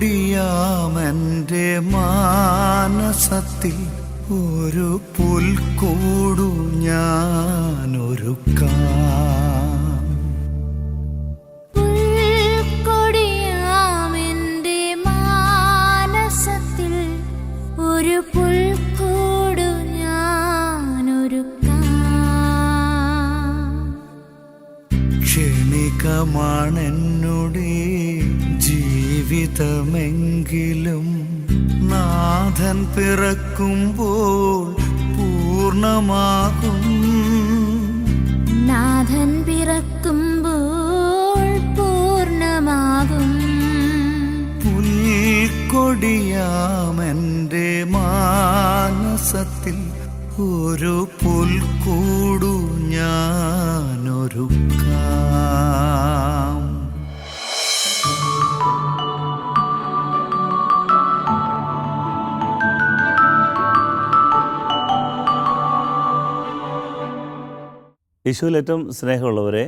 പുൽക്കൊടിയാമെൻ്റെ മാനസത്തിൽ ഒരു പുൽക്കൂടു ഞാനൊരുക്കാം. പുൽക്കൊടിയാമെൻ്റെ മാനസത്തിൽ ഒരു പുൽക്കൂടു ഞാനൊരുക്കാം. ക്ഷണികമാണെന്നുടെ ജീവിതമെങ്കിലും നാഥൻ പിറക്കുമ്പോൾ പൂർണ്ണമാകും. നാഥൻ പിറക്കുമ്പോൾ പൂർണ്ണമാകും. പുൽക്കൊടിയാമെൻ്റെ മാനസത്തിൽ ഒരു പുൽക്കൂടു ഞാനൊരുക്കാം. യേശുവിൽ ഏറ്റവും സ്നേഹമുള്ളവരെ,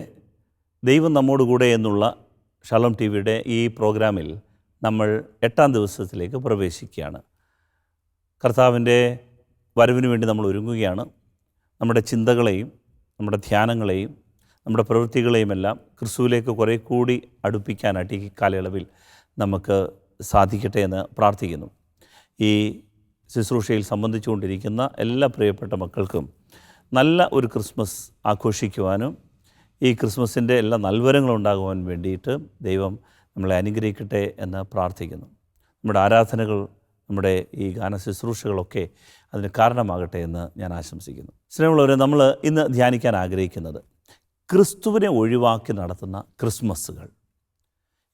ദൈവം നമ്മോടുകൂടെ എന്നുള്ള ഷാലോം ടി വിയുടെ ഈ പ്രോഗ്രാമിൽ നമ്മൾ 8-ാം ദിവസത്തിലേക്ക് പ്രവേശിക്കുകയാണ്. കർത്താവിൻ്റെ വരവിന് വേണ്ടി നമ്മൾ ഒരുങ്ങുകയാണ്. നമ്മുടെ ചിന്തകളെയും നമ്മുടെ ധ്യാനങ്ങളെയും നമ്മുടെ പ്രവൃത്തികളെയുമെല്ലാം ക്രിസ്തുവിലേക്ക് കുറേ കൂടി അടുപ്പിക്കാനായിട്ട് ഈ കാലയളവിൽ നമുക്ക് സാധിക്കട്ടെ എന്ന് പ്രാർത്ഥിക്കുന്നു. ഈ ശുശ്രൂഷയിൽ സംബന്ധിച്ചുകൊണ്ടിരിക്കുന്ന എല്ലാ പ്രിയപ്പെട്ട മക്കൾക്കും നല്ല ഒരു ക്രിസ്മസ് ആഘോഷിക്കുവാനും ഈ ക്രിസ്മസിൻ്റെ എല്ലാ നൽവരങ്ങളും ഉണ്ടാകുവാൻ വേണ്ടിയിട്ട് ദൈവം നമ്മളെ അനുഗ്രഹിക്കട്ടെ എന്ന് പ്രാർത്ഥിക്കുന്നു. നമ്മുടെ ആരാധനകൾ, നമ്മുടെ ഈ ഗാന ശുശ്രൂഷകളൊക്കെ അതിന് കാരണമാകട്ടെ എന്ന് ഞാൻ ആശംസിക്കുന്നു. സ്നേഹമുള്ളവരെ, നമ്മൾ ഇന്ന് ധ്യാനിക്കാൻ ആഗ്രഹിക്കുന്നത് ക്രിസ്തുവിനെ ഒഴിവാക്കി നടത്തുന്ന ക്രിസ്മസുകൾ.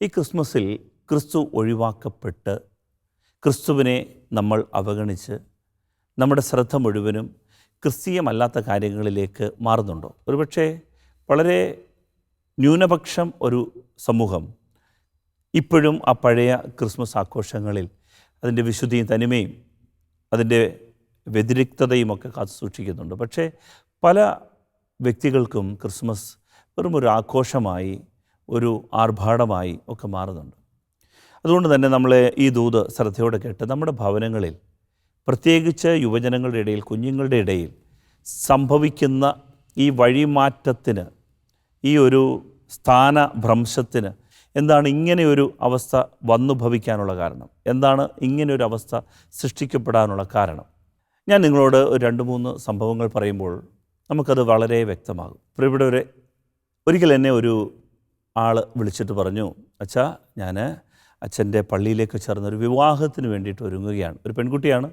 ഈ ക്രിസ്മസിൽ ക്രിസ്തു ഒഴിവാക്കപ്പെട്ട് ക്രിസ്തുവിനെ നമ്മൾ അവഗണിച്ച് നമ്മുടെ ശ്രദ്ധ മുഴുവനും ക്രിസ്തീയമല്ലാത്ത കാര്യങ്ങളിലേക്ക് മാറുന്നുണ്ടോ? ഒരുപക്ഷെ വളരെ ന്യൂനപക്ഷം ഒരു സമൂഹം ഇപ്പോഴും ആ പഴയ ക്രിസ്മസ് ആഘോഷങ്ങളിൽ അതിൻ്റെ വിശുദ്ധിയും തനിമയും അതിൻ്റെ വ്യതിരിക്തതയുമൊക്കെ കാത്തു സൂക്ഷിക്കുന്നുണ്ട്. പക്ഷേ പല വ്യക്തികൾക്കും ക്രിസ്മസ് വെറും ഒരു ആഘോഷമായി, ഒരു ആർഭാടമായി ഒക്കെ മാറുന്നുണ്ട്. അതുകൊണ്ട് തന്നെ നമ്മൾ ഈ ദൂത് ശ്രദ്ധയോടെ കേട്ട് നമ്മുടെ ഭവനങ്ങളിൽ, പ്രത്യേകിച്ച് യുവജനങ്ങളുടെ ഇടയിൽ, കുഞ്ഞുങ്ങളുടെ ഇടയിൽ സംഭവിക്കുന്ന ഈ വഴിമാറ്റത്തിന്, ഈ ഒരു സ്ഥാനഭ്രംശത്തിന് എന്താണ് ഇങ്ങനെയൊരു അവസ്ഥ വന്നു ഭവിക്കാനുള്ള കാരണം? എന്താണ് ഇങ്ങനെയൊരു അവസ്ഥ സൃഷ്ടിക്കപ്പെടാനുള്ള കാരണം? ഞാൻ നിങ്ങളോട് 2-3 സംഭവങ്ങൾ പറയുമ്പോൾ നമുക്കത് വളരെ വ്യക്തമാകും. പ്രിയപ്പെട്ടവരെ, ഒരിക്കൽ എന്നെ ഒരു ആൾ വിളിച്ചിട്ട് പറഞ്ഞു, അച്ഛാ, ഞാൻ അച്ഛൻ്റെ പള്ളിയിലേക്ക് ചേർന്നൊരു വിവാഹത്തിന് വേണ്ടിയിട്ട് ഒരുങ്ങുകയാണ്. ഒരു പെൺകുട്ടിയാണ്,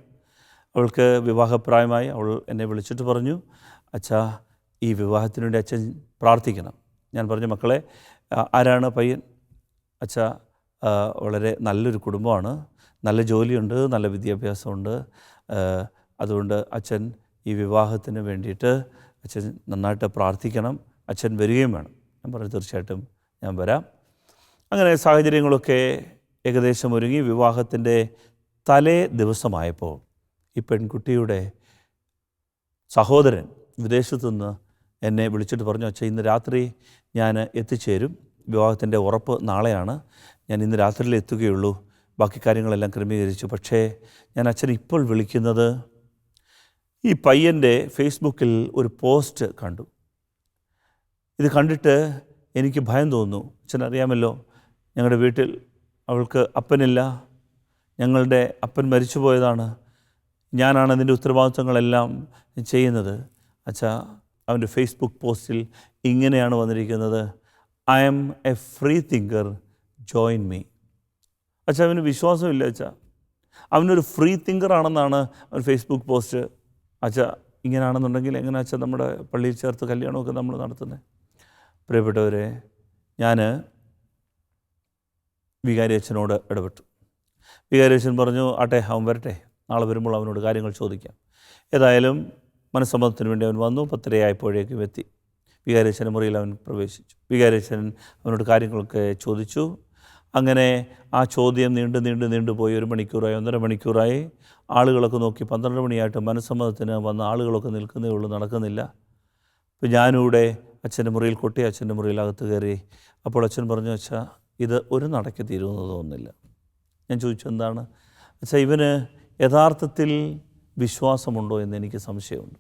അവൾക്ക് വിവാഹപ്രായമായി. അവൾ എന്നെ വിളിച്ചിട്ട് പറഞ്ഞു, അച്ഛാ, ഈ വിവാഹത്തിന് വേണ്ടി അച്ഛൻ പ്രാർത്ഥിക്കണം. ഞാൻ പറഞ്ഞു, മക്കളെ, ആരാണ് പയ്യൻ? അച്ഛാ, വളരെ നല്ലൊരു കുടുംബമാണ്, നല്ല ജോലിയുണ്ട്, നല്ല വിദ്യാഭ്യാസമുണ്ട്, അതുകൊണ്ട് അച്ഛൻ ഈ വിവാഹത്തിന് വേണ്ടിയിട്ട് അച്ഛൻ നന്നായിട്ട് പ്രാർത്ഥിക്കണം, അച്ഛൻ വരികയും വേണം. ഞാൻ പറഞ്ഞു, തീർച്ചയായിട്ടും ഞാൻ വരാം. അങ്ങനെ സാഹചര്യങ്ങളൊക്കെ ഏകദേശം ഒരുങ്ങി. വിവാഹത്തിൻ്റെ തലേ ദിവസമായപ്പോൾ ഈ പെൺകുട്ടിയുടെ സഹോദരൻ വിദേശത്തുനിന്ന് എന്നെ വിളിച്ചിട്ട് പറഞ്ഞു, അച്ഛാ, ഇന്ന് രാത്രി ഞാൻ എത്തിച്ചേരും, വിവാഹത്തിൻ്റെ ഉറപ്പ് നാളെയാണ്, ഞാൻ ഇന്ന് രാത്രിയിൽ എത്തുകയുള്ളൂ, ബാക്കി കാര്യങ്ങളെല്ലാം ക്രമീകരിച്ചു. പക്ഷേ ഞാൻ അച്ഛൻ ഇപ്പോൾ വിളിക്കുന്നത്, ഈ പയ്യൻ്റെ ഫേസ്ബുക്കിൽ ഒരു പോസ്റ്റ് കണ്ടു. ഇത് കണ്ടിട്ട് എനിക്ക് ഭയം തോന്നുന്നു. അച്ഛനറിയാമല്ലോ, ഞങ്ങളുടെ വീട്ടിൽ അവൾക്ക് അപ്പനില്ല, ഞങ്ങളുടെ അപ്പൻ മരിച്ചു പോയതാണ്, ഞാനാണ് അതിൻ്റെ ഉത്തരവാദിത്വങ്ങളെല്ലാം ചെയ്യുന്നത്. അച്ഛാ, അവൻ്റെ ഫേസ്ബുക്ക് പോസ്റ്റിൽ ഇങ്ങനെയാണ് വന്നിരിക്കുന്നത്, I am a free thinker, join me. അച്ഛാ, അവന് വിശ്വാസമില്ല. അച്ഛാ, അവനൊരു ഫ്രീ തിങ്കറാണെന്നാണ് അവൻ ഫേസ്ബുക്ക് പോസ്റ്റ്. അച്ഛാ, ഇങ്ങനെയാണെന്നുണ്ടെങ്കിൽ എങ്ങനെ അച്ഛാ നമ്മുടെ പള്ളിയിൽ ചേർത്ത് കല്യാണമൊക്കെ നമ്മൾ നടത്തുന്നത്? പ്രിയപ്പെട്ടവരെ, ഞാൻ വികാരി അച്ഛനോട് ഇടപെട്ടു. വികാരി അച്ഛൻ പറഞ്ഞു, ആട്ടെ, അവൻ വരട്ടെ, നാളെ വരുമ്പോൾ അവനോട് കാര്യങ്ങൾ ചോദിക്കാം. ഏതായാലും മനസ്സമ്മതത്തിന് വേണ്ടി അവൻ വന്നു. 10:30 എത്തി. വികാരി അച്ഛൻ്റെ മുറിയിൽ അവൻ പ്രവേശിച്ചു. വികാരി അച്ഛൻ അവനോട് കാര്യങ്ങളൊക്കെ ചോദിച്ചു. അങ്ങനെ ആ ചോദ്യം നീണ്ടുപോയി. 1 മണിക്കൂറായി, 1.5 മണിക്കൂറായി. ആളുകളൊക്കെ നോക്കി. 12 മണിയായിട്ട് മനസ്സമ്മതത്തിന് വന്ന ആളുകളൊക്കെ നിൽക്കുന്നേ ഉള്ളൂ, നടക്കുന്നില്ല. അപ്പോൾ ഞാനിവിടെ അച്ഛൻ്റെ മുറിയിൽ കൊട്ടി, അച്ഛൻ്റെ മുറിയിലകത്ത് കയറി. അപ്പോൾ അച്ഛൻ പറഞ്ഞു, അച്ഛാ, ഇത് ഒരു നടക്ക് തീരുമെന്ന് തോന്നുന്നില്ല. ഞാൻ ചോദിച്ചു എന്താണ്? അച്ഛാ, ഇവന് യഥാർത്ഥത്തിൽ വിശ്വാസമുണ്ടോ എന്ന് എനിക്ക് സംശയമുണ്ട്.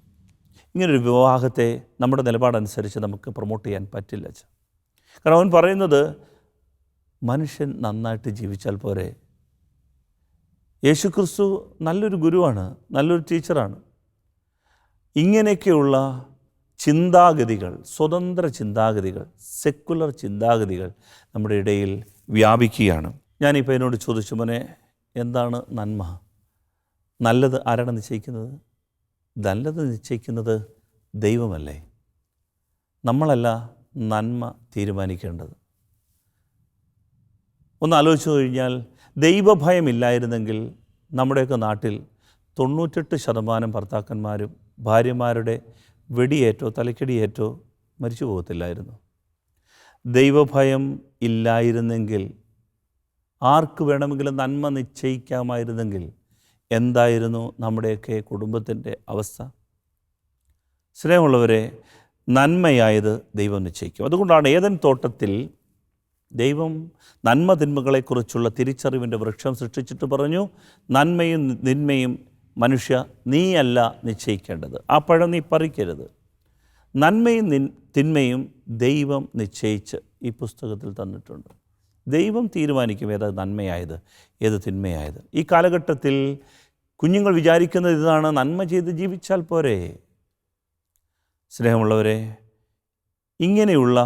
ഇങ്ങനൊരു വിവാഹത്തെ നമ്മുടെ നിലപാടനുസരിച്ച് നമുക്ക് പ്രൊമോട്ട് ചെയ്യാൻ പറ്റില്ല അച്ഛാ. കാരണം അവൻ പറയുന്നത് മനുഷ്യൻ നന്നായിട്ട് ജീവിച്ചാൽ പോരെ. യേശുക്രിസ്തു നല്ലൊരു ഗുരുവാണ്, നല്ലൊരു ടീച്ചറാണ്. ഇങ്ങനെയൊക്കെയുള്ള ചിന്താഗതികൾ, സ്വതന്ത്ര ചിന്താഗതികൾ, സെക്കുലർ ചിന്താഗതികൾ നമ്മുടെ ഇടയിൽ വ്യാപിക്കുകയാണ്. ഞാനിപ്പോൾ എന്നോട് ചോദിച്ചു, മോനെ എന്താണ് നന്മ? നല്ലത് ആരാണ് നിശ്ചയിക്കുന്നത്? നല്ലത് നിശ്ചയിക്കുന്നത് ദൈവമല്ലേ? നമ്മളല്ല നന്മ തീരുമാനിക്കേണ്ടത്. ഒന്ന് ആലോചിച്ചു കഴിഞ്ഞാൽ, ദൈവഭയമില്ലായിരുന്നെങ്കിൽ നമ്മുടെയൊക്കെ നാട്ടിൽ 98% ഭർത്താക്കന്മാരും ഭാര്യമാരുടെ വെടിയേറ്റോ തലക്കടിയേറ്റോ മരിച്ചു പോകത്തില്ലായിരുന്നു. ദൈവഭയം ഇല്ലായിരുന്നെങ്കിൽ, ആർക്ക് വേണമെങ്കിലും നന്മ നിശ്ചയിക്കാമായിരുന്നെങ്കിൽ എന്തായിരുന്നു നമ്മുടെയൊക്കെ കുടുംബത്തിൻ്റെ അവസ്ഥ? സ്നേഹമുള്ളവരെ, നന്മയായത് ദൈവം നിശ്ചയിക്കും. അതുകൊണ്ടാണ് ഏദൻ തോട്ടത്തിൽ ദൈവം നന്മ തിന്മകളെക്കുറിച്ചുള്ള തിരിച്ചറിവിൻ്റെ വൃക്ഷം സൃഷ്ടിച്ചിട്ട് പറഞ്ഞു, നന്മയും തിന്മയും മനുഷ്യ നീയല്ല നിശ്ചയിക്കേണ്ടത്, ആ പഴം നീ പറിക്കരുത്. നന്മയും തിന്മയും ദൈവം നിശ്ചയിച്ച് ഈ പുസ്തകത്തിൽ തന്നിട്ടുണ്ട്. ദൈവം തീരുമാനിക്കും ഏത് നന്മയായത് ഏത് തിന്മയായത്. ഈ കാലഘട്ടത്തിൽ കുഞ്ഞുങ്ങൾ വിചാരിക്കുന്നത് ഇതാണ്, നന്മ ചെയ്ത് ജീവിച്ചാൽ പോരെ. സ്നേഹമുള്ളവരെ, ഇങ്ങനെയുള്ള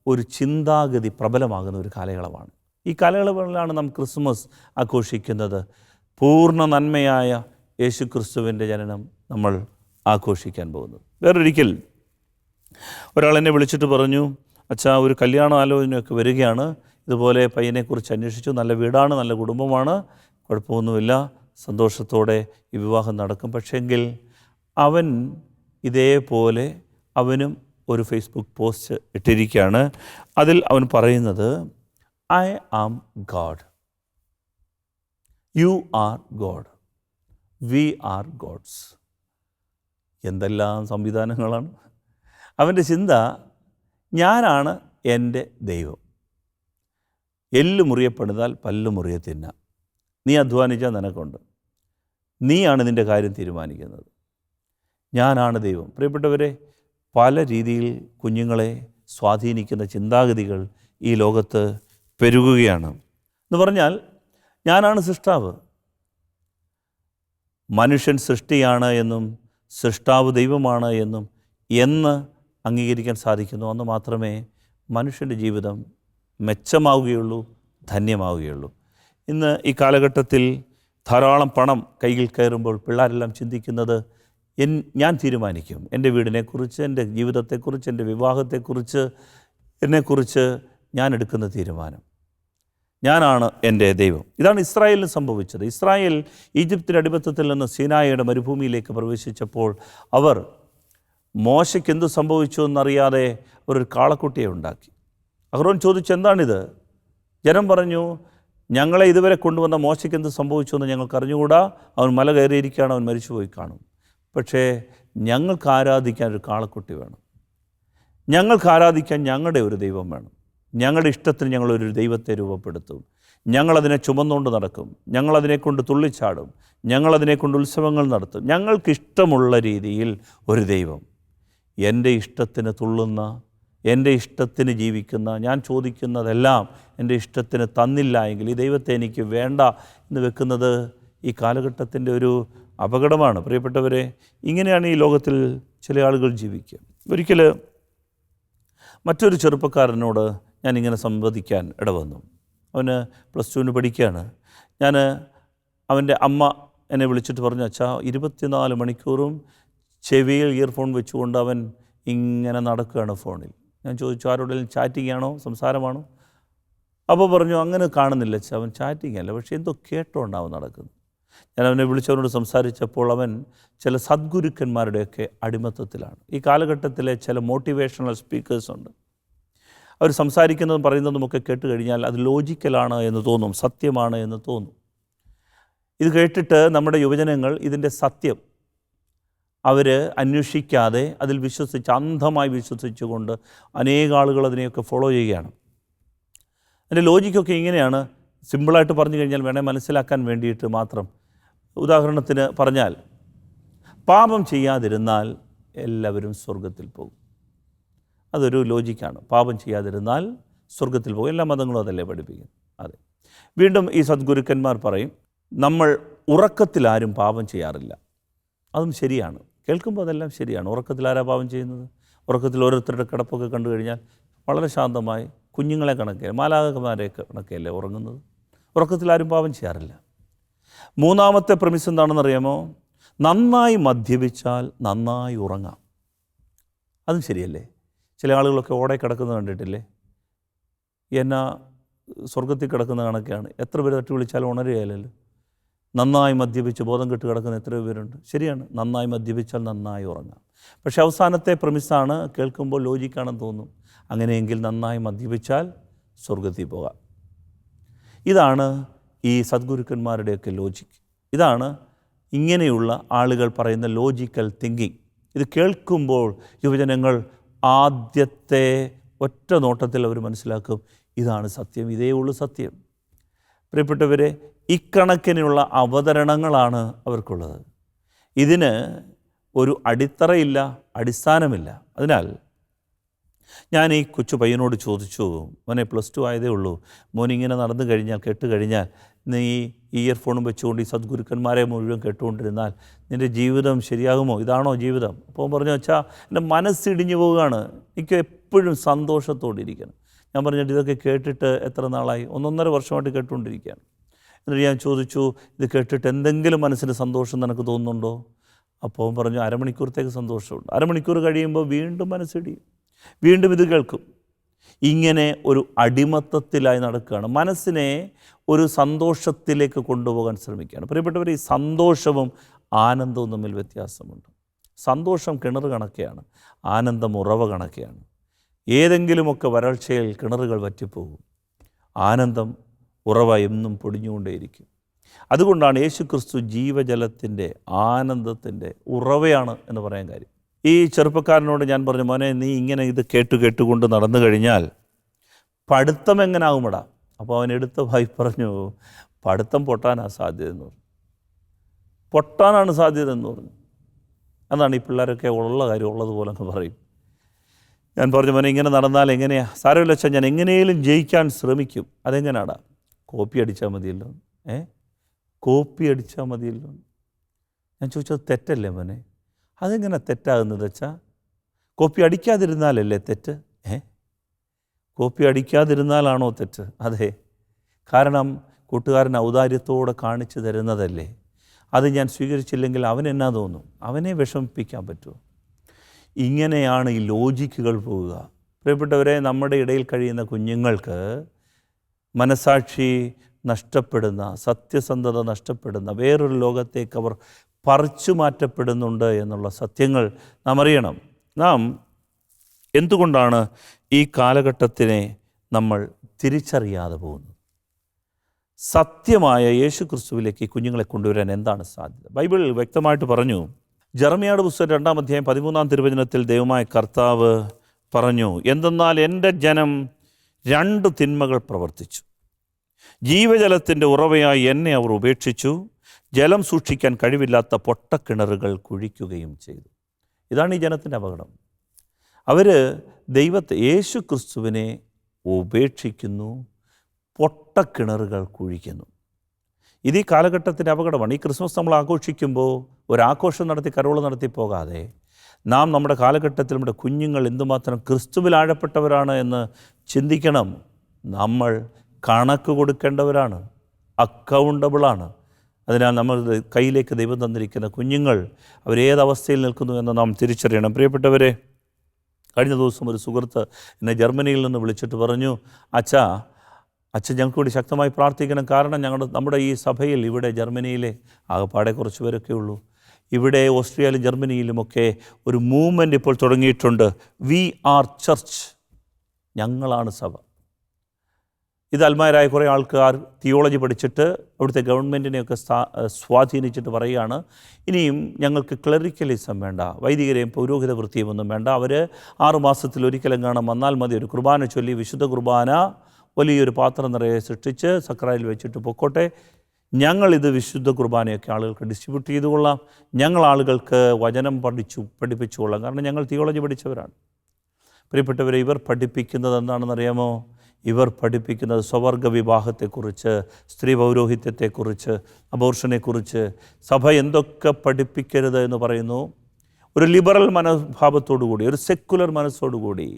ഒരു ചിന്താഗതി പ്രബലമാകുന്ന ഒരു കാലയളവാണ്. ഈ കാലയളവിലാണ് നാം ക്രിസ്മസ് ആഘോഷിക്കുന്നത്. പൂർണ്ണ നന്മയായ യേശുക്രിസ്തുവിൻ്റെ ജനനം നമ്മൾ ആഘോഷിക്കാൻ പോകുന്നത്. വേറൊരിക്കൽ ഒരാളെന്നെ വിളിച്ചിട്ട് പറഞ്ഞു, അച്ഛാ, ഒരു കല്യാണ ആലോചനയൊക്കെ വരികയാണ്, ഇതുപോലെ പയ്യനെക്കുറിച്ച് അന്വേഷിച്ചു, നല്ല വീടാണ്, നല്ല കുടുംബമാണ്, കുഴപ്പമൊന്നുമില്ല, സന്തോഷത്തോടെ ഈ വിവാഹം നടക്കും. പക്ഷേങ്കിൽ അവൻ ഇതേപോലെ അവനും ഒരു ഫേസ്ബുക്ക് പോസ്റ്റ് ഇട്ടിരിക്കുകയാണ്. അതിൽ അവൻ പറയുന്നത്, I am God, you are God, we are gods. എന്തെല്ലാം സംവിധാനങ്ങളാണ്! അവൻ്റെ ചിന്ത, ഞാനാണ് എൻ്റെ ദൈവം, എല്ല് മുറിയെ പണിതാൽ പല്ല് മുറിയെ തിന്നാം, നീ അധ്വാനിച്ചാൽ നിനക്കുണ്ട്, നീയാണ് നിൻ്റെ കാര്യം തീരുമാനിക്കുന്നത്, ഞാനാണ് ദൈവം. പ്രിയപ്പെട്ടവരെ, പല രീതിയിൽ കുഞ്ഞുങ്ങളെ സ്വാധീനിക്കുന്ന ചിന്താഗതികൾ ഈ ലോകത്ത് പെരുകുകയാണ്. എന്ന് പറഞ്ഞാൽ, ഞാനാണ് സൃഷ്ടാവ്, മനുഷ്യൻ സൃഷ്ടിയാണ് എന്നും സൃഷ്ടാവ് ദൈവമാണ് എന്നും എന്ന് അംഗീകരിക്കാൻ സാധിക്കുന്നു, അന്ന് മാത്രമേ മനുഷ്യൻ്റെ ജീവിതം മെച്ചമാവുകയുള്ളൂ, ധന്യമാവുകയുള്ളൂ. ഇന്ന് ഈ കാലഘട്ടത്തിൽ ധാരാളം പണം കയ്യിൽ കയറുമ്പോൾ പിള്ളേരെല്ലാം ചിന്തിക്കുന്നത്, ഞാൻ തീരുമാനിക്കും, എൻ്റെ വീടിനെക്കുറിച്ച്, എൻ്റെ ജീവിതത്തെക്കുറിച്ച്, എൻ്റെ വിവാഹത്തെക്കുറിച്ച്, എന്നെക്കുറിച്ച് ഞാൻ എടുക്കുന്ന തീരുമാനം, ഞാനാണ് എൻ്റെ ദൈവം. ഇതാണ് ഇസ്രായേലിന് സംഭവിച്ചത്. ഇസ്രായേൽ ഈജിപ്തിൻ്റെ അടിമത്തത്തിൽ നിന്ന് സീനായിയുടെ മരുഭൂമിയിലേക്ക് പ്രവേശിച്ചപ്പോൾ അവർ മോശയ്ക്ക് എന്ത് സംഭവിച്ചു എന്നറിയാതെ ഒരു കാളക്കുട്ടിയെ ഉണ്ടാക്കി. അഹ്റോൻ ചോദിച്ചു, എന്താണിത്? ജനം പറഞ്ഞു, ഞങ്ങളെ ഇതുവരെ കൊണ്ടുവന്ന മോശയ്ക്ക് എന്ത് സംഭവിച്ചു എന്ന് ഞങ്ങൾക്ക് അറിഞ്ഞുകൂടാ, അവൻ മല കയറിയിരിക്കുകയാണ്, അവൻ മരിച്ചുപോയി കാണും. പക്ഷേ ഞങ്ങൾക്ക് ആരാധിക്കാൻ ഒരു കാളക്കുട്ടി വേണം, ഞങ്ങൾക്ക് ആരാധിക്കാൻ ഞങ്ങളുടെ ഒരു ദൈവം വേണം, ഞങ്ങളുടെ ഇഷ്ടത്തിന് ഞങ്ങളൊരു ദൈവത്തെ രൂപപ്പെടുത്തും, ഞങ്ങളതിനെ ചുമന്നുകൊണ്ട് നടക്കും, ഞങ്ങളതിനെ കൊണ്ട് തുള്ളിച്ചാടും, ഞങ്ങളതിനെ കൊണ്ട് ഉത്സവങ്ങൾ നടത്തും, ഞങ്ങൾക്കിഷ്ടമുള്ള രീതിയിൽ ഒരു ദൈവം. എൻ്റെ ഇഷ്ടത്തിന് തുള്ളുന്ന, എൻ്റെ ഇഷ്ടത്തിന് ജീവിക്കുന്ന, ഞാൻ ചോദിക്കുന്നതെല്ലാം എൻ്റെ ഇഷ്ടത്തിന് തന്നില്ല എങ്കിൽ ഈ ദൈവത്തെ എനിക്ക് വേണ്ട എന്ന് വെക്കുന്നത് ഈ കാലഘട്ടത്തിൻ്റെ ഒരു അപകടമാണ്. പ്രിയപ്പെട്ടവരെ, ഇങ്ങനെയാണ് ഈ ലോകത്തിൽ ചില ആളുകൾ ജീവിക്കുക. ഒരിക്കൽ മറ്റൊരു ചെറുപ്പക്കാരനോട് ഞാനിങ്ങനെ സംവദിക്കാൻ ഇടവന്നു. അവന് +2 പഠിക്കുകയാണ്. അവൻ്റെ അമ്മ എന്നെ വിളിച്ചിട്ട് പറഞ്ഞു, അച്ഛാ, 24 മണിക്കൂറും ചെവിയിൽ ഇയർഫോൺ വെച്ചുകൊണ്ട് അവൻ ഇങ്ങനെ നടക്കുകയാണ് ഫോണിൽ. ഞാൻ ചോദിച്ചു, ആരോടെങ്കിലും ചാറ്റിംഗ് ആണോ, സംസാരമാണോ? അപ്പോൾ പറഞ്ഞു, അങ്ങനെ കാണുന്നില്ല അച്ഛാ, അവൻ ചാറ്റിംഗ് അല്ല, പക്ഷേ എന്തോ കേട്ടോണ്ടാവും നടക്കുന്നത്. ഞാൻ അവനെ വിളിച്ചവനോട് സംസാരിച്ചപ്പോൾ അവൻ ചില സദ്ഗുരുക്കന്മാരുടെയൊക്കെ അടിമത്തത്തിലാണ്. ഈ കാലഘട്ടത്തിലെ ചില മോട്ടിവേഷണൽ സ്പീക്കേഴ്സുണ്ട്. അവർ സംസാരിക്കുന്നതും പറയുന്നതുമൊക്കെ കേട്ട് കഴിഞ്ഞാൽ അത് ലോജിക്കലാണ് എന്ന് തോന്നും, സത്യമാണ് എന്ന് തോന്നും. ഇത് കേട്ടിട്ട് നമ്മുടെ യുവജനങ്ങൾ ഇതിൻ്റെ സത്യം അവർ അന്വേഷിക്കാതെ അതിൽ വിശ്വസിച്ച്, അന്ധമായി വിശ്വസിച്ചുകൊണ്ട് അനേക ആളുകൾ അതിനെയൊക്കെ ഫോളോ ചെയ്യുകയാണ്. അതിൻ്റെ ലോജിക്കൊക്കെ ഇങ്ങനെയാണ്, സിമ്പിളായിട്ട് പറഞ്ഞു കഴിഞ്ഞാൽ വേണേൽ മനസ്സിലാക്കാൻ വേണ്ടിയിട്ട് മാത്രം, ഉദാഹരണത്തിന് പറഞ്ഞാൽ, പാപം ചെയ്യാതിരുന്നാൽ എല്ലാവരും സ്വർഗത്തിൽ പോകും. അതൊരു ലോജിക്കാണ്. പാപം ചെയ്യാതിരുന്നാൽ സ്വർഗത്തിൽ പോകും. എല്ലാ മതങ്ങളും അതല്ലേ പഠിപ്പിക്കും. അതെ. വീണ്ടും ഈ സദ്ഗുരുക്കന്മാർ പറയും, നമ്മൾ ഉറക്കത്തിലാരും പാപം ചെയ്യാറില്ല. അതും ശരിയാണ്. കേൾക്കുമ്പോൾ അതെല്ലാം ശരിയാണ്. ഉറക്കത്തിലാരാ പാപം ചെയ്യുന്നത്? ഉറക്കത്തിൽ ഓരോരുത്തരുടെ കിടപ്പൊക്കെ കണ്ടു കഴിഞ്ഞാൽ വളരെ ശാന്തമായി കുഞ്ഞുങ്ങളെ കണക്കേ, മാലാഖമാരെ കണക്കല്ലേ ഉറങ്ങുന്നത്. ഉറക്കത്തിലാരും പാപം ചെയ്യാറില്ല. മൂന്നാമത്തെ പ്രമിസ് എന്താണെന്നറിയാമോ? നന്നായി മദ്യപിച്ചാൽ നന്നായി ഉറങ്ങാം. അതും ശരിയല്ലേ? ചില ആളുകളൊക്കെ ഓടെ കിടക്കുന്നത് കണ്ടിട്ടില്ലേ? എന്നാ സ്വർഗത്തിൽ കിടക്കുന്ന കണക്കെയാണ്. എത്ര പേര് തട്ടി വിളിച്ചാലും ഉണരുകയല്ലോ. നന്നായി മദ്യപിച്ച് ബോധം കെട്ട് കിടക്കുന്ന എത്രയോ പേരുണ്ട്. ശരിയാണ്, നന്നായി മദ്യപിച്ചാൽ നന്നായി ഉറങ്ങാം. പക്ഷേ അവസാനത്തെ പ്രമിസാണ്, കേൾക്കുമ്പോൾ ലോജിക്കാണെന്ന് തോന്നും. അങ്ങനെയെങ്കിൽ നന്നായി മദ്യപിച്ചാൽ സ്വർഗത്തിൽ പോകാം. ഇതാണ് ഈ സദ്ഗുരുക്കന്മാരുടെയൊക്കെ ലോജിക്ക്. ഇതാണ് ഇങ്ങനെയുള്ള ആളുകൾ പറയുന്ന ലോജിക്കൽ തിങ്കിങ്. ഇത് കേൾക്കുമ്പോൾ യുവജനങ്ങൾ ആദ്യത്തെ ഒറ്റ നോട്ടത്തിൽ അവർ മനസ്സിലാക്കും, ഇതാണ് സത്യം, ഇതേ ഉള്ളൂ സത്യം. പ്രിയപ്പെട്ടവരെ, ഇക്കണക്കിനുള്ള അവതരണങ്ങളാണ് അവർക്കുള്ളത്. ഇതിന് ഒരു അടിത്തറയില്ല, അടിസ്ഥാനമില്ല. അതിനാൽ ഞാൻ ഈ കൊച്ചു പയ്യനോട് ചോദിച്ചു, മോനെ +2 ആയതേ ഉള്ളൂ, മോനിങ്ങനെ നടന്നു കഴിഞ്ഞാൽ, കേട്ട് കഴിഞ്ഞാൽ, നീ ഈ ഇയർഫോണും വെച്ചുകൊണ്ട് ഈ സദ്ഗുരുക്കന്മാരെ മുഴുവൻ കേട്ടുകൊണ്ടിരുന്നാൽ നിൻ്റെ ജീവിതം ശരിയാകുമോ? ഇതാണോ ജീവിതം? അപ്പോൾ പറഞ്ഞു, വെച്ചാൽ എൻ്റെ മനസ്സിടിഞ്ഞു പോവുകയാണ്, എനിക്ക് എപ്പോഴും സന്തോഷത്തോടിരിക്കണം. ഞാൻ പറഞ്ഞിട്ട് ഇതൊക്കെ കേട്ടിട്ട് എത്ര നാളായി? 1.5 വർഷമായിട്ട് കേട്ടുകൊണ്ടിരിക്കുകയാണ്. എന്നിട്ട് ഞാൻ ചോദിച്ചു, ഇത് കേട്ടിട്ട് എന്തെങ്കിലും മനസ്സിന് സന്തോഷം നിനക്ക് തോന്നുന്നുണ്ടോ? അപ്പോൾ പറഞ്ഞു, അരമണിക്കൂറത്തേക്ക് സന്തോഷമുണ്ട്. അരമണിക്കൂർ കഴിയുമ്പോൾ വീണ്ടും മനസ്സിടിയും, വീണ്ടും ഇത് കേൾക്കും. ഇങ്ങനെ ഒരു അടിമത്തത്തിലായി നടക്കുകയാണ്. മനസ്സിനെ ഒരു സന്തോഷത്തിലേക്ക് കൊണ്ടുപോകാൻ ശ്രമിക്കുകയാണ്. പ്രിയപ്പെട്ടവർ, ഈ സന്തോഷവും ആനന്ദവും തമ്മിൽ വ്യത്യാസമുണ്ട്. സന്തോഷം കിണർ കണക്കെയാണ്, ആനന്ദം ഉറവ കണക്കെയാണ്. ഏതെങ്കിലുമൊക്കെ വരൾച്ചയിൽ കിണറുകൾ വറ്റിപ്പോകും, ആനന്ദം ഉറവ എന്നും പൊടിഞ്ഞുകൊണ്ടേയിരിക്കും. അതുകൊണ്ടാണ് യേശുക്രിസ്തു ജീവജലത്തിൻ്റെ, ആനന്ദത്തിൻ്റെ ഉറവയാണ് എന്ന് പറയാൻ കാര്യം. ഈ ചെറുപ്പക്കാരനോട് ഞാൻ പറഞ്ഞു, മോനെ നീ ഇങ്ങനെ ഇത് കേട്ടുകൊണ്ട് നടന്നു കഴിഞ്ഞാൽ പഠിത്തം എങ്ങനാകുമടാ? അപ്പോൾ അവൻ എടുത്ത വായി പറഞ്ഞു, പഠിത്തം പൊട്ടാനാണ് സാധ്യത എന്ന് പറഞ്ഞു. പൊട്ടാനാണ് സാധ്യത എന്ന് പറഞ്ഞു. അതാണ് ഈ പിള്ളേരൊക്കെ ഉള്ള കാര്യം ഉള്ളതുപോലെ അങ്ങ് പറയും. ഞാൻ പറഞ്ഞു, മോനെ ഇങ്ങനെ നടന്നാൽ എങ്ങനെയാണ്? സാരമില്ല അച്ഛാ, ഞാൻ എങ്ങനെയും ജയിക്കാൻ ശ്രമിക്കും. അതെങ്ങനെയാടാ? കോപ്പി അടിച്ചാൽ മതിയല്ലോ. കോപ്പി അടിച്ചാൽ മതിയല്ലോ. ഞാൻ ചോദിച്ചത് തെറ്റല്ലേ മോനെ? അതെങ്ങനെ തെറ്റാകുന്നത് വെച്ചാൽ? കോപ്പി അടിക്കാതിരുന്നാലല്ലേ തെറ്റ്? കോപ്പി അടിക്കാതിരുന്നാലാണോ തെറ്റ്? അതെ. കാരണം കൂട്ടുകാരൻ ഔദാര്യത്തോടെ കാണിച്ചു തരുന്നതല്ലേ. അത് ഞാൻ സ്വീകരിച്ചില്ലെങ്കിൽ അവനെന്നാ തോന്നും? അവനെ വിഷമിപ്പിക്കാൻ പറ്റുമോ? ഇങ്ങനെയാണ് ഈ ലോജിക്കുകൾ പോവുക. പ്രിയപ്പെട്ടവരെ, നമ്മുടെ ഇടയിൽ കഴിയുന്ന കുഞ്ഞുങ്ങൾക്ക് മനസാക്ഷി നഷ്ടപ്പെടുന്ന, സത്യസന്ധത നഷ്ടപ്പെടുന്ന വേറൊരു ലോകത്തേക്ക് അവർ പറിച്ചു മാറ്റപ്പെടുന്നുണ്ട് എന്നുള്ള സത്യങ്ങൾ നാം അറിയണം. നാം എന്തുകൊണ്ടാണ് ഈ കാലഘട്ടത്തിനെ നമ്മൾ തിരിച്ചറിയാതെ പോകുന്നത്? സത്യമായ യേശു ക്രിസ്തുവിലേക്ക് ഈ കുഞ്ഞുങ്ങളെ കൊണ്ടുവരാൻ എന്താണ് സാധ്യത? ബൈബിൾ വ്യക്തമായിട്ട് പറഞ്ഞു. ജെറമ്യായുടെ പുസ്തകം 2-ാം അധ്യായം 13-ാം തിരുവചനത്തിൽ ദൈവമായ കർത്താവ് പറഞ്ഞു, എന്തെന്നാൽ എൻ്റെ ജനം 2 തിന്മകൾ പ്രവർത്തിച്ചു. ജീവജലത്തിൻ്റെ ഉറവയായി എന്നെ അവർ ഉപേക്ഷിച്ചു, ജലം സൂക്ഷിക്കാൻ കഴിവില്ലാത്ത പൊട്ടക്കിണറുകൾ കുഴിക്കുകയും ചെയ്തു. ഇതാണ് ഈ ജനത്തിൻ്റെ അപകടം. അവർ യേശു ക്രിസ്തുവിനെ ഉപേക്ഷിക്കുന്നു, പൊട്ടക്കിണറുകൾ കുഴിക്കുന്നു. ഇത് ഈ കാലഘട്ടത്തിൻ്റെ അപകടമാണ്. ഈ ക്രിസ്മസ് നമ്മൾ ആഘോഷിക്കുമ്പോൾ ഒരാഘോഷം നടത്തി കരോള് നടത്തി പോകാതെ നാം നമ്മുടെ കാലഘട്ടത്തിൽ നമ്മുടെ കുഞ്ഞുങ്ങൾ എന്തുമാത്രം ക്രിസ്തുവിൽ ആഴപ്പെട്ടവരാണ് എന്ന് ചിന്തിക്കണം. നമ്മൾ കണക്ക് കൊടുക്കേണ്ടവരാണ്, അക്കൗണ്ടബിളാണ്. അതിനാൽ നമ്മൾ കയ്യിലേക്ക് ദൈവം തന്നിരിക്കുന്ന കുഞ്ഞുങ്ങൾ അവരേതവസ്ഥയിൽ നിൽക്കുന്നു എന്ന് നാം തിരിച്ചറിയണം. പ്രിയപ്പെട്ടവരെ, കഴിഞ്ഞ ദിവസം ഒരു സുഹൃത്ത് എന്നെ ജർമ്മനിയിൽ നിന്ന് വിളിച്ചിട്ട് പറഞ്ഞു, അച്ഛൻ ഞങ്ങൾക്ക് വേണ്ടി ശക്തമായി പ്രാർത്ഥിക്കണം. കാരണം നമ്മുടെ ഈ സഭയിൽ ഇവിടെ ജർമ്മനിയിലെ ആകെപ്പാടെ കുറച്ച് പേരൊക്കെ ഉള്ളൂ. ഇവിടെ ഓസ്ട്രിയയിലും ജർമ്മനിയിലുമൊക്കെ ഒരു മൂവ്മെൻ്റ് ഇപ്പോൾ തുടങ്ങിയിട്ടുണ്ട്. വി ആർ ചർച്ച്, ഞങ്ങളാണ് സഭ. ഇത് അൽമാരായ കുറേ ആൾക്കാർ തിയോളജി പഠിച്ചിട്ട് അവിടുത്തെ ഗവൺമെൻറ്റിനെയൊക്കെ സ്വാധീനിച്ചിട്ട് പറയുകയാണ്, ഇനിയും ഞങ്ങൾക്ക് ക്ലറിക്കലിസം വേണ്ട, വൈദികരെയും പൗരോഹിത വൃത്തിയും ഒന്നും വേണ്ട. അവർ 6 മാസത്തിൽ ഒരിക്കലും കാണാൻ വന്നാൽ മതി, ഒരു കുർബാന ചൊല്ലി വിശുദ്ധ കുർബാന വലിയൊരു പാത്രം നിറയെ സൃഷ്ടിച്ച് സക്രായിൽ വെച്ചിട്ട് പൊക്കോട്ടെ, ഞങ്ങളിത് വിശുദ്ധ കുർബാനയൊക്കെ ആളുകൾക്ക് ഡിസ്ട്രിബ്യൂട്ട് ചെയ്തു കൊള്ളാം, ഞങ്ങൾ ആളുകൾക്ക് വചനം പഠിപ്പിച്ചു കൊള്ളാം, കാരണം ഞങ്ങൾ തിയോളജി പഠിച്ചവരാണ്. പ്രിയപ്പെട്ടവരെ, ഇവർ പഠിപ്പിക്കുന്നത് എന്താണെന്നറിയാമോ? ഇവർ പഠിപ്പിക്കുന്നത് സ്വവർഗ വിവാഹത്തെക്കുറിച്ച്, സ്ത്രീ പൗരോഹിത്യത്തെക്കുറിച്ച്, അബോർഷനെക്കുറിച്ച്. സഭ എന്തൊക്കെ പഠിപ്പിക്കരുത് എന്ന് പറയുന്നു, ഒരു ലിബറൽ മനോഭാവത്തോടുകൂടി, ഒരു സെക്കുലർ മനസ്സോടുകൂടി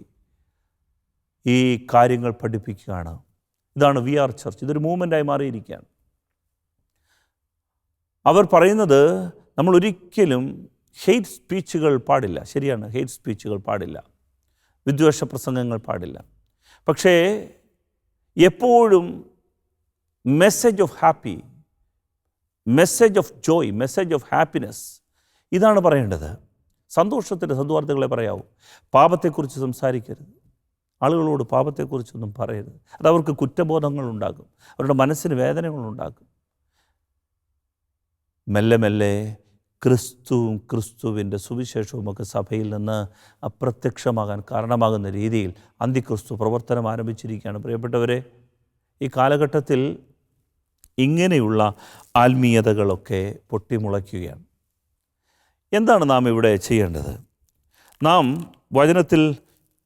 ഈ കാര്യങ്ങൾ പഠിപ്പിക്കുകയാണ്. ഇതാണ് വി ആർ ചർച്ച്. ഇതൊരു മൂവ്മെൻ്റായി മാറിയിരിക്കുകയാണ്. അവർ പറയുന്നത് നമ്മൾ ഒരിക്കലും ഹെയ്റ്റ് സ്പീച്ചുകൾ പാടില്ല. ശരിയാണ്, ഹെയ്റ്റ് സ്പീച്ചുകൾ പാടില്ല, വിദ്വേഷ പ്രസംഗങ്ങൾ പാടില്ല. പക്ഷേ എപ്പോഴും message of happy, message of Joy, message of happiness, ഇതാണ് പറയേണ്ടത്. സന്തോഷത്തിൻ്റെ സദ്വാർത്തകളെ പറയാവൂ. പാപത്തെക്കുറിച്ച് സംസാരിക്കരുത്. ആളുകളോട് പാപത്തെക്കുറിച്ചൊന്നും പറയരുത്. അതവർക്ക് കുറ്റബോധങ്ങളുണ്ടാക്കും, അവരുടെ മനസ്സിന് വേദനകളുണ്ടാക്കും. മെല്ലെ മെല്ലെ ക്രിസ്തുവിൻ്റെ സുവിശേഷവുമൊക്കെ സഭയിൽ നിന്ന് അപ്രത്യക്ഷമാകാൻ കാരണമാകുന്ന രീതിയിൽ അന്തിക്രിസ്തു പ്രവർത്തനം ആരംഭിച്ചിരിക്കുകയാണ്. പ്രിയപ്പെട്ടവരെ, ഈ കാലഘട്ടത്തിൽ ഇങ്ങനെയുള്ള ആത്മീയതകളൊക്കെ പൊട്ടിമുളയ്ക്കുകയാണ്. എന്താണ് നാം ഇവിടെ ചെയ്യേണ്ടത്? നാം വചനത്തിൽ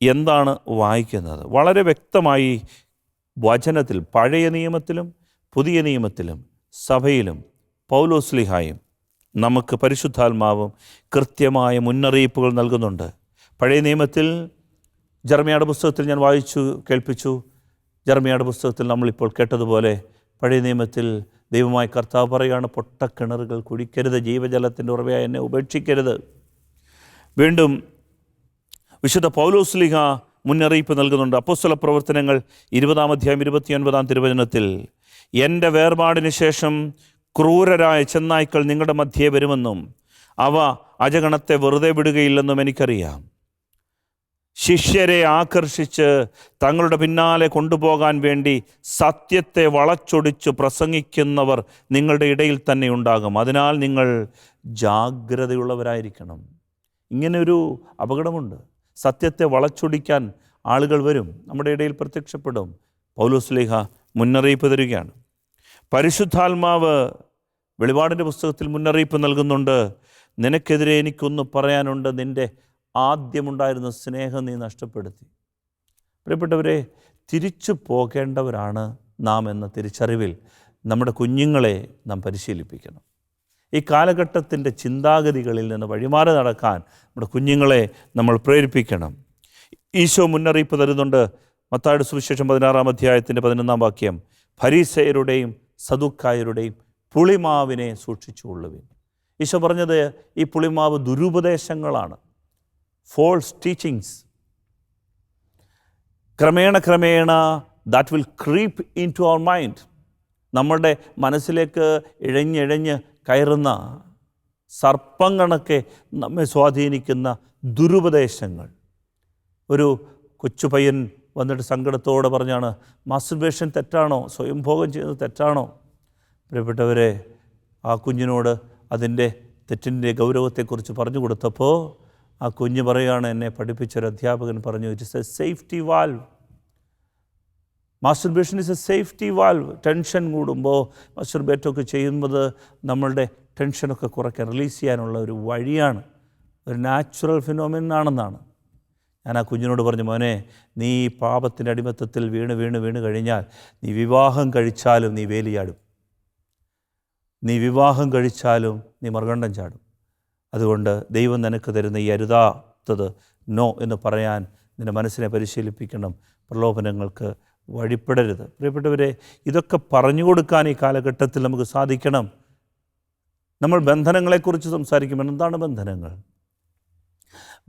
എന്താണ് വായിക്കുന്നത്? വളരെ വ്യക്തമായി വചനത്തിൽ, പഴയ നിയമത്തിലും പുതിയ നിയമത്തിലും സഭയിലും പൗലോസ്ലീഹായും നമുക്ക് പരിശുദ്ധാത്മാവും കൃത്യമായ മുന്നറിയിപ്പുകൾ നൽകുന്നുണ്ട്. പഴയ നിയമത്തിൽ ജെറമ്യായുടെ പുസ്തകത്തിൽ ഞാൻ വായിച്ചു കേൾപ്പിച്ചു. ജെറമ്യായുടെ പുസ്തകത്തിൽ നമ്മളിപ്പോൾ കേട്ടതുപോലെ പഴയ നിയമത്തിൽ ദൈവമായ കർത്താവ് പറയുകയാണ്, പൊട്ടക്കിണറുകൾ കുഴിക്കരുത്, ജീവജലത്തിൻ്റെ ഉറവയായി എന്നെ ഉപേക്ഷിക്കരുത്. വീണ്ടും വിശുദ്ധ പൗലോസ്ലീഹ മുന്നറിയിപ്പ് നൽകുന്നുണ്ട്. അപ്പോസ്തല പ്രവർത്തനങ്ങൾ 20-ാം അധ്യായം 29-ാം തിരുവചനത്തിൽ, എൻ്റെ വേർപാടിന് ശേഷം ക്രൂരരായ ചെന്നായ്ക്കൾ നിങ്ങളുടെ മധ്യേ വരുമെന്നും അവ അജഗണത്തെ വെറുതെ വിടുകയില്ലെന്നും എനിക്കറിയാം. ശിഷ്യരെ ആകർഷിച്ച് തങ്ങളുടെ പിന്നാലെ കൊണ്ടുപോകാൻ വേണ്ടി സത്യത്തെ വളച്ചൊടിച്ച് പ്രസംഗിക്കുന്നവർ നിങ്ങളുടെ ഇടയിൽ തന്നെ ഉണ്ടാകും. അതിനാൽ നിങ്ങൾ ജാഗ്രതയുള്ളവരായിരിക്കണം. ഇങ്ങനെയൊരു അപകടമുണ്ട്. സത്യത്തെ വളച്ചൊടിക്കാൻ ആളുകൾ വരും, നമ്മുടെ ഇടയിൽ പ്രത്യക്ഷപ്പെടും. പൗലോസ്ലീഹ മുന്നറിയിപ്പ് തരികയാണ്. പരിശുദ്ധാത്മാവ് വെളിപാടിൻ്റെ പുസ്തകത്തിൽ മുന്നറിയിപ്പ് നൽകുന്നുണ്ട്. നിനക്കെതിരെ എനിക്കൊന്ന് പറയാനുണ്ട്, നിൻ്റെ ആദ്യമുണ്ടായിരുന്ന സ്നേഹം നീ നഷ്ടപ്പെടുത്തി. പ്രിയപ്പെട്ടവരെ, തിരിച്ചു പോകേണ്ടവരാണ് നാം എന്ന തിരിച്ചറിവിൽ നമ്മുടെ കുഞ്ഞുങ്ങളെ നാം പരിശീലിപ്പിക്കണം. ഈ കാലഘട്ടത്തിൻ്റെ ചിന്താഗതികളിൽ നിന്ന് വഴിമാറി നടക്കാൻ നമ്മുടെ കുഞ്ഞുങ്ങളെ നമ്മൾ പ്രേരിപ്പിക്കണം. ഈശോ മുന്നറിയിപ്പ് തരുന്നുണ്ട്. മത്തായിയുടെ സുവിശേഷം 16-ാം അധ്യായത്തിൻ്റെ 11-ാം വാക്യം, ഫരീസയരുടെയും സദുക്കായരുടെയും പുളിമാവിനെ സൂക്ഷിച്ചുകൊള്ളുവിൻ. ഈശോ പറഞ്ഞത് ഈ പുളിമാവ് ദുരുപദേശങ്ങളാണ്, ഫോൾസ് ടീച്ചിങ്സ്. ക്രമേണ that will creep into our mind. നമ്മളുടെ മനസ്സിലേക്ക് ഇഴഞ്ഞിഴഞ്ഞ് കയറുന്ന സർപ്പങ്ങണക്കെ നമ്മെ സ്വാധീനിക്കുന്ന ദുരുപദേശങ്ങൾ. ഒരു കൊച്ചു പയ്യൻ വന്നിട്ട് സങ്കടത്തോടെ പറഞ്ഞാണ്, മാസ്റ്റർബേഷൻ തെറ്റാണോ, സ്വയംഭോഗം ചെയ്യുന്നത് തെറ്റാണോ? പ്രിയപ്പെട്ടവരെ, ആ കുഞ്ഞിനോട് അതിൻ്റെ തെറ്റിൻ്റെ ഗൗരവത്തെക്കുറിച്ച് പറഞ്ഞു കൊടുത്തപ്പോൾ ആ കുഞ്ഞ് പറയുകയാണ്, എന്നെ പഠിപ്പിച്ചൊരു അധ്യാപകൻ പറഞ്ഞു, it is A safety valve. Masturbation is A safety valve. Tension കൂടുമ്പോൾ മാസ്റ്റർബേറ്റൊക്കെ ചെയ്യുന്നത് നമ്മളുടെ ടെൻഷനൊക്കെ കുറയ്ക്കാൻ, റിലീസ് ചെയ്യാനുള്ള ഒരു വഴിയാണ്, ഒരു നാച്ചുറൽ ഫിനോമിനൻ ആണെന്നാണ്. ഞാൻ ആ കുഞ്ഞിനോട് പറഞ്ഞു, മോനെ, നീ പാപത്തിൻ്റെ അടിമത്തത്തിൽ വീണ് കഴിഞ്ഞാൽ നീ വിവാഹം കഴിച്ചാലും നീ വേലിയാടും, നീ വിവാഹം കഴിച്ചാലും നീ മറുകണ്ഠം ചാടും. അതുകൊണ്ട് ദൈവം നിനക്ക് തരുന്ന ഈ അരുതാത്തത് നോ എന്ന് പറയാൻ നിൻ്റെ മനസ്സിനെ പരിശീലിപ്പിക്കണം. പ്രലോഭനങ്ങൾക്ക് വഴിപ്പെടരുത്. പ്രിയപ്പെട്ടവരെ, ഇതൊക്കെ പറഞ്ഞു കൊടുക്കാൻ ഈ കാലഘട്ടത്തിൽ നമുക്ക് സാധിക്കണം. നമ്മൾ ബന്ധനങ്ങളെക്കുറിച്ച് സംസാരിക്കുമ്പോൾ എന്താണ് ബന്ധനങ്ങൾ?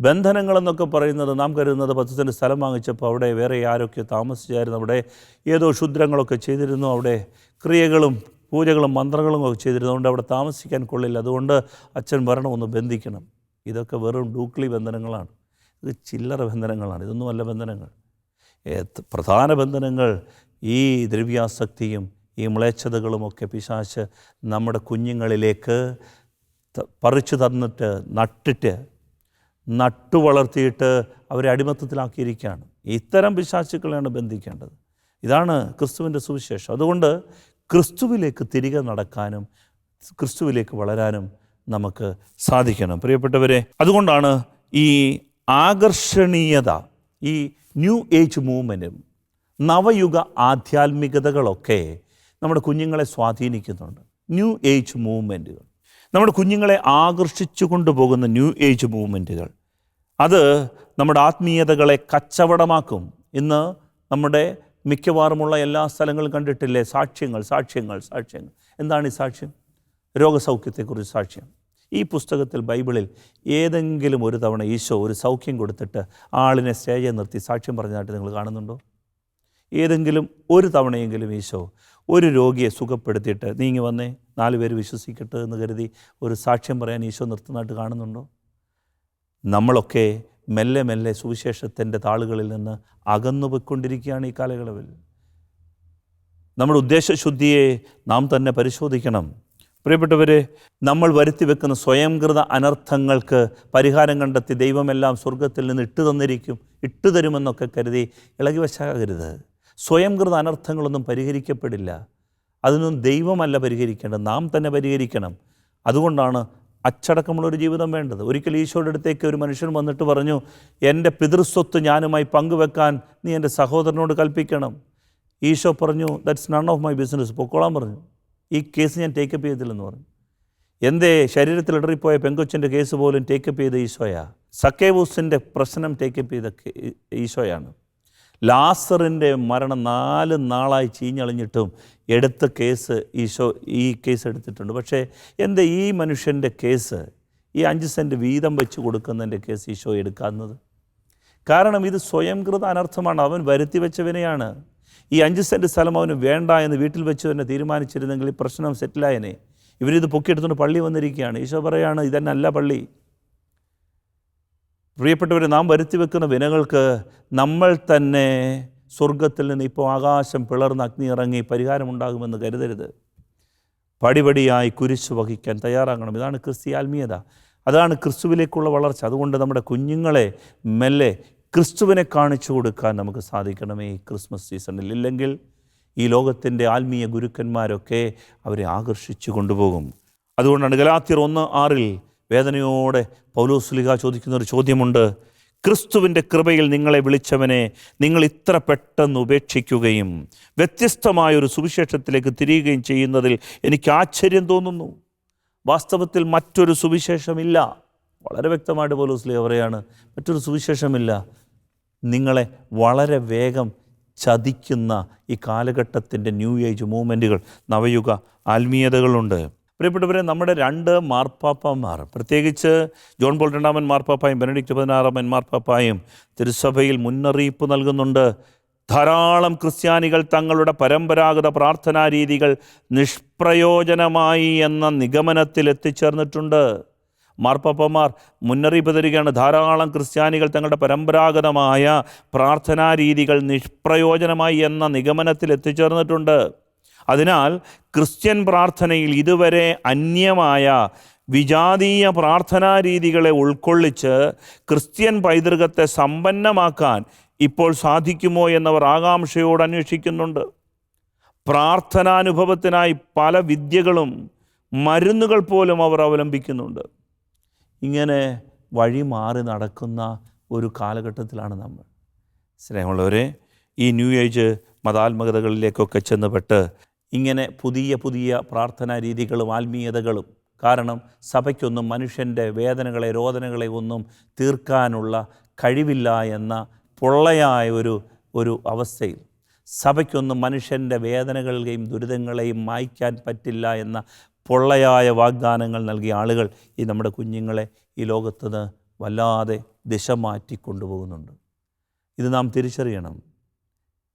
ബന്ധനങ്ങളെന്നൊക്കെ പറയുന്നത്, നാം കരുതുന്നത് 10 സെൻറ്റ് സ്ഥലം വാങ്ങിച്ചപ്പോൾ അവിടെ വേറെ ആരൊക്കെ താമസിച്ചായിരുന്നു, അവിടെ ഏതോ ക്ഷുദ്രങ്ങളൊക്കെ ചെയ്തിരുന്നു, അവിടെ ക്രിയകളും പൂജകളും മന്ത്രങ്ങളും ഒക്കെ ചെയ്തിരുന്നതുകൊണ്ട് അവിടെ താമസിക്കാൻ കൊള്ളില്ല, അതുകൊണ്ട് അച്ഛൻ വരണം, ഒന്ന് ബന്ധിക്കണം. ഇതൊക്കെ വെറും ഡൂക്ലി ബന്ധനങ്ങളാണ്. ഇത് ചില്ലറ ബന്ധനങ്ങളാണ്. ഇതൊന്നുമല്ല ബന്ധനങ്ങൾ. പ്രധാന ബന്ധനങ്ങൾ ഈ ദ്രവ്യാസക്തിയും ഈ മ്ലേച്ഛതകളുമൊക്കെ പിശാച് നമ്മുടെ കുഞ്ഞുങ്ങളിലേക്ക് പറിച്ചു തന്നിട്ട് നട്ടു വളർത്തിയിട്ട് അവരെ അടിമത്തത്തിലാക്കിയിരിക്കുകയാണ്. ഇത്തരം പിശാചുക്കളെയാണ് ബന്ധിക്കേണ്ടത്. ഇതാണ് ക്രിസ്തുവിൻ്റെ സുവിശേഷം. അതുകൊണ്ട് ക്രിസ്തുവിലേക്ക് തിരികെ നടക്കാനും ക്രിസ്തുവിലേക്ക് വളരാനും നമുക്ക് സാധിക്കണം പ്രിയപ്പെട്ടവരെ. അതുകൊണ്ടാണ് ഈ ആകർഷണീയത, ഈ ന്യൂ ഏജ് മൂവ്മെൻറ്റും നവയുഗ ആധ്യാത്മികതകളൊക്കെ നമ്മുടെ കുഞ്ഞുങ്ങളെ സ്വാധീനിക്കുന്നുണ്ട്. ന്യൂ ഏജ് മൂവ്മെൻറ്റുകൾ, നമ്മുടെ കുഞ്ഞുങ്ങളെ ആകർഷിച്ചു കൊണ്ടുപോകുന്ന ന്യൂ ഏജ് മൂവ്മെൻറ്റുകൾ, അത് നമ്മുടെ ആത്മീയതകളെ കച്ചവടമാക്കും. ഇന്ന് നമ്മുടെ മിക്കവാറുമുള്ള എല്ലാ സ്ഥലങ്ങളും കണ്ടിട്ടില്ലേ സാക്ഷ്യങ്ങൾ, സാക്ഷ്യങ്ങൾ, സാക്ഷ്യങ്ങൾ. എന്താണ് ഈ സാക്ഷ്യം? രോഗസൗഖ്യത്തെക്കുറിച്ച് സാക്ഷ്യം. ഈ പുസ്തകത്തിൽ ബൈബിളിൽ ഏതെങ്കിലും ഒരു തവണ ഈശോ ഒരു സൗഖ്യം കൊടുത്തിട്ട് ആളിനെ സ്റ്റേജിൽ നിർത്തി സാക്ഷ്യം പറഞ്ഞതായിട്ട് നിങ്ങൾ കാണുന്നുണ്ടോ? ഏതെങ്കിലും ഒരു തവണയെങ്കിലും ഈശോ ഒരു രോഗിയെ സുഖപ്പെടുത്തിയിട്ട് നീങ്ങി വന്നേ 4 പേര് വിശ്വസിക്കട്ടെ എന്ന് കരുതി ഒരു സാക്ഷ്യം പറയാൻ ഈശോ നിർത്തുന്നതായിട്ട് കാണുന്നുണ്ടോ? നമ്മളൊക്കെ മെല്ലെ മെല്ലെ സുവിശേഷത്തിൻ്റെ താളുകളിൽ നിന്ന് അകന്നു പോയിക്കൊണ്ടിരിക്കുകയാണ് ഈ കാലയളവിൽ. നമ്മുടെ ഉദ്ദേശശുദ്ധിയെ നാം തന്നെ പരിശോധിക്കണം പ്രിയപ്പെട്ടവരെ. നമ്മൾ വരുത്തി വെക്കുന്ന സ്വയംകൃത അനർത്ഥങ്ങൾക്ക് പരിഹാരം കണ്ടെത്തി ദൈവമെല്ലാം സ്വർഗത്തിൽ നിന്ന് ഇട്ടു തരുമെന്നൊക്കെ കരുതി ഇളകി വശാകരുത്. സ്വയംകൃത അനർത്ഥങ്ങളൊന്നും പരിഹരിക്കപ്പെടില്ല. അതൊന്നും ദൈവമല്ല പരിഹരിക്കേണ്ടത്, നാം തന്നെ പരിഹരിക്കണം. അതുകൊണ്ടാണ് അച്ചടക്കമുള്ളൊരു ജീവിതം വേണ്ടത്. ഒരിക്കൽ ഈശോയുടെ അടുത്തേക്ക് ഒരു മനുഷ്യൻ വന്നിട്ട് പറഞ്ഞു, എൻ്റെ പിതൃസ്വത്ത് ഞാനുമായി പങ്കുവെക്കാൻ നീ എൻ്റെ സഹോദരനോട് കൽപ്പിക്കണം. ഈശോ പറഞ്ഞു, that's none of my business, പൊക്കോളാൻ പറഞ്ഞു. ഈ കേസ് ഞാൻ ടേക്കപ്പ് ചെയ്തില്ലെന്ന് പറഞ്ഞു. എൻ്റെ ശരീരത്തിൽ ഇടറിപ്പോയ പെങ്കൊച്ചിൻ്റെ കേസ് പോലും ടേക്കപ്പ് ചെയ്ത ഈശോയാ. സക്കേവൂസിൻ്റെ പ്രശ്നം ടേക്കപ്പ് ചെയ്ത ഈശോയാണ്. ലാസറിൻ്റെ മരണം 4 നാളായി ചീഞ്ഞളിഞ്ഞിട്ടും എടുത്ത കേസ് ഈശോ ഈ കേസ് എടുത്തിട്ടുണ്ട്. പക്ഷേ എൻ്റെ ഈ മനുഷ്യൻ്റെ കേസ്, ഈ 5 സെൻറ്റ് വീതം വെച്ച് കൊടുക്കുന്നതിൻ്റെ കേസ് ഈശോ എടുക്കാവുന്നത്? കാരണം ഇത് സ്വയംകൃത അനർത്ഥമാണ്. അവൻ വരുത്തി വെച്ചവനെയാണ്. ഈ 5 സെൻറ്റ് സ്ഥലം അവന് വേണ്ട എന്ന് വീട്ടിൽ വെച്ച് തന്നെ തീരുമാനിച്ചിരുന്നെങ്കിൽ ഈ പ്രശ്നം സെറ്റിലായനെ. ഇവരിത് പൊക്കിയെടുത്തുകൊണ്ട് പള്ളി വന്നിരിക്കുകയാണ്. ഈശോ പറയാണ്, ഇതന്നല്ല പള്ളി. പ്രിയപ്പെട്ടവരെ, നാം വരുത്തി വെക്കുന്ന വിനകൾക്ക് നമ്മൾ തന്നെ സ്വർഗത്തിൽ നിന്ന് ഇപ്പോൾ ആകാശം പിളർന്ന് അഗ്നി ഇറങ്ങി പരിഹാരമുണ്ടാകുമെന്ന് കരുതരുത്. പടിപടിയായി കുരിശ് വഹിക്കാൻ തയ്യാറാകണം. ഇതാണ് ക്രിസ്തീയ ആത്മീയത, അതാണ് ക്രിസ്തുവിലേക്കുള്ള വളർച്ച. അതുകൊണ്ട് നമ്മുടെ കുഞ്ഞുങ്ങളെ മെല്ലെ ക്രിസ്തുവിനെ കാണിച്ചു കൊടുക്കാൻ നമുക്ക് സാധിക്കണമേ ഈ ക്രിസ്മസ് സീസണിൽ. ഇല്ലെങ്കിൽ ഈ ലോകത്തിൻ്റെ ആത്മീയ ഗുരുക്കന്മാരൊക്കെ അവരെ ആകർഷിച്ചു കൊണ്ടുപോകും. അതുകൊണ്ടാണ് ഗലാത്യർ 1:6 വേദനയോടെ പൗലോസ് ശ്ലീഹ ചോദിക്കുന്നൊരു ചോദ്യമുണ്ട്. ക്രിസ്തുവിൻ്റെ കൃപയിൽ നിങ്ങളെ വിളിച്ചവനെ നിങ്ങൾ ഇത്ര പെട്ടെന്ന് ഉപേക്ഷിക്കുകയും വ്യത്യസ്തമായൊരു സുവിശേഷത്തിലേക്ക് തിരിയുകയും ചെയ്യുന്നതിൽ എനിക്ക് ആശ്ചര്യം തോന്നുന്നു. വാസ്തവത്തിൽ മറ്റൊരു സുവിശേഷമില്ല. വളരെ വ്യക്തമായിട്ട് പൗലോസ് ശ്ലീഹ പറയാണ്, മറ്റൊരു സുവിശേഷമില്ല. നിങ്ങളെ വളരെ വേഗം ചതിക്കുന്ന ഈ കാലഘട്ടത്തിൻ്റെ ന്യൂ ഏജ് മൂവ്മെൻറ്റുകൾ, നവയുഗ ആത്മീയതകളുണ്ട്. പ്രിയപ്പെട്ടവരെ, നമ്മുടെ 2 മാർപ്പാപ്പന്മാർ, പ്രത്യേകിച്ച് ജോൺ പോൾ 2 മാർപ്പാപ്പായും ബെനഡിക്റ്റ് 16 മാർപ്പാപ്പായും തിരുസഭയിൽ മുന്നറിയിപ്പ് നൽകുന്നുണ്ട്. ധാരാളം ക്രിസ്ത്യാനികൾ തങ്ങളുടെ പരമ്പരാഗത പ്രാർത്ഥനാ രീതികൾ നിഷ്പ്രയോജനമായി എന്ന നിഗമനത്തിൽ എത്തിച്ചേർന്നിട്ടുണ്ട്. മാർപ്പാപ്പന്മാർ മുന്നറിയിപ്പ് തരികയാണ്. ധാരാളം ക്രിസ്ത്യാനികൾ തങ്ങളുടെ പരമ്പരാഗതമായ പ്രാർത്ഥനാ രീതികൾ നിഷ്പ്രയോജനമായി എന്ന നിഗമനത്തിൽ എത്തിച്ചേർന്നിട്ടുണ്ട്. അതിനാൽ ക്രിസ്ത്യൻ പ്രാർത്ഥനയിൽ ഇതുവരെ അന്യമായ വിജാതീയ പ്രാർത്ഥനാ രീതികളെ ഉൾക്കൊള്ളിച്ച് ക്രിസ്ത്യൻ പൈതൃകത്തെ സമ്പന്നമാക്കാൻ ഇപ്പോൾ സാധിക്കുമോ എന്നവർ ആകാംക്ഷയോട് അന്വേഷിക്കുന്നുണ്ട്. പ്രാർത്ഥനാനുഭവത്തിനായി പല വിദ്യകളും മരുന്നുകൾ പോലും അവർ അവലംബിക്കുന്നുണ്ട്. ഇങ്ങനെ വഴി മാറി നടക്കുന്ന ഒരു കാലഘട്ടത്തിലാണ് നമ്മൾ. സ്നേഹമുള്ളവരെ, ഈ ന്യൂ ഏജ് മതാത്മകതകളിലേക്കൊക്കെ ചെന്നുപെട്ട് ഇങ്ങനെ പുതിയ പുതിയ പ്രാർത്ഥനാ രീതികളും ആത്മീയതകളും, കാരണം സഭയ്ക്കൊന്നും മനുഷ്യൻ്റെ വേദനകളെ രോദനകളെ ഒന്നും തീർക്കാനുള്ള കഴിവില്ല എന്ന പൊള്ളയായ ഒരു അവസ്ഥയിൽ, സഭയ്ക്കൊന്നും മനുഷ്യൻ്റെ വേദനകളെയും ദുരിതങ്ങളെയും മായ്ക്കാൻ പറ്റില്ല എന്ന പൊള്ളയായ വാഗ്ദാനങ്ങൾ നൽകിയ ആളുകൾ ഈ നമ്മുടെ കുഞ്ഞുങ്ങളെ ഈ ലോകത്ത് നിന്ന് വല്ലാതെ ദിശ മാറ്റിക്കൊണ്ടുപോകുന്നുണ്ട്. ഇത് നാം തിരിച്ചറിയണം.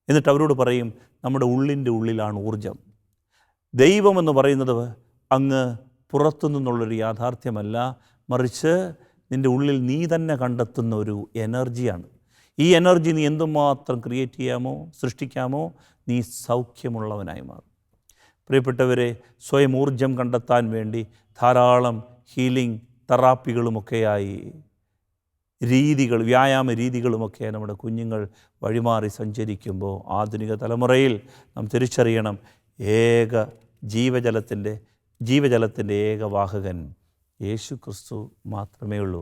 എന്നിട്ട് അവരോട് പറയും, നമ്മുടെ ഉള്ളിൻ്റെ ഉള്ളിലാണ് ഊർജം. ദൈവമെന്ന് പറയുന്നത് അങ്ങ് പുറത്തു നിന്നുള്ളൊരു യാഥാർത്ഥ്യമല്ല, മറിച്ച് നിൻ്റെ ഉള്ളിൽ നീ തന്നെ കണ്ടെത്തുന്ന ഒരു എനർജിയാണ്. ഈ എനർജി നീ എന്തുമാത്രം ക്രിയേറ്റ് ചെയ്യാമോ, സൃഷ്ടിക്കാമോ, നീ സൗഖ്യമുള്ളവനായി മാറും. പ്രിയപ്പെട്ടവരെ, സ്വയം ഊർജം കണ്ടെത്താൻ വേണ്ടി ധാരാളം ഹീലിംഗ് തെറാപ്പികളുമൊക്കെയായി രീതികൾ, വ്യായാമ രീതികളുമൊക്കെ നമ്മുടെ കുഞ്ഞുങ്ങൾ വഴിമാറി സഞ്ചരിക്കുമ്പോൾ ആധുനിക തലമുറയിൽ നാം തിരിച്ചറിയണം, ജീവജലത്തിൻ്റെ ഏക വാഹകൻ യേശു ക്രിസ്തു മാത്രമേ ഉള്ളൂ.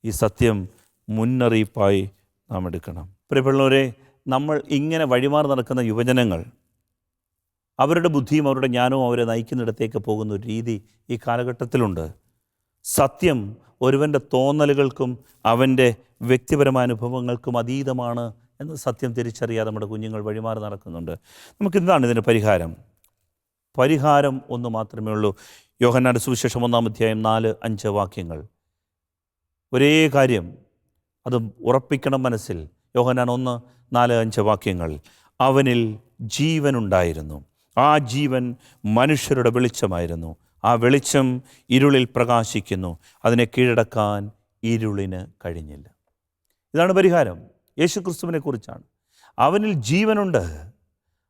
ഈ സത്യം മുന്നറിയിപ്പായി നാം എടുക്കണം. പ്രിയപ്പെട്ടവരെ, നമ്മൾ ഇങ്ങനെ വഴിമാറി നടക്കുന്ന യുവജനങ്ങൾ, അവരുടെ ബുദ്ധിയും അവരുടെ ജ്ഞാനവും അവരെ നയിക്കുന്നിടത്തേക്ക് പോകുന്ന ഒരു രീതി ഈ കാലഘട്ടത്തിലുണ്ട്. സത്യം ഒരുവൻ്റെ തോന്നലുകൾക്കും അവൻ്റെ വ്യക്തിപരമായ അനുഭവങ്ങൾക്കും അതീതമാണ് എന്ന സത്യം തിരിച്ചറിയാതെ നമ്മുടെ കുഞ്ഞുങ്ങൾ വഴിമാറി നടക്കുന്നുണ്ട്. നമുക്കെന്താണ് ഇതിന് പരിഹാരം ഒന്ന് മാത്രമേ ഉള്ളൂ. യോഹന്നാന്റെ സുവിശേഷം 1-ാം അധ്യായം 4-5 വാക്യങ്ങൾ. ഒരേ കാര്യം, അത് ഉറപ്പിക്കണം മനസ്സിൽ. യോഹന്നാൻ 1:4-5 വാക്യങ്ങൾ. അവനിൽ ജീവനുണ്ടായിരുന്നു, ആ ജീവൻ മനുഷ്യരുടെ വെളിച്ചമായിരുന്നു, ആ വെളിച്ചം ഇരുളിൽ പ്രകാശിക്കുന്നു, അതിനെ കീഴടക്കാൻ ഇരുളിന് കഴിഞ്ഞില്ല. ഇതാണ് പരിഹാരം. യേശു ക്രിസ്തുവിനെ കുറിച്ചാണ്. അവനിൽ ജീവനുണ്ട്,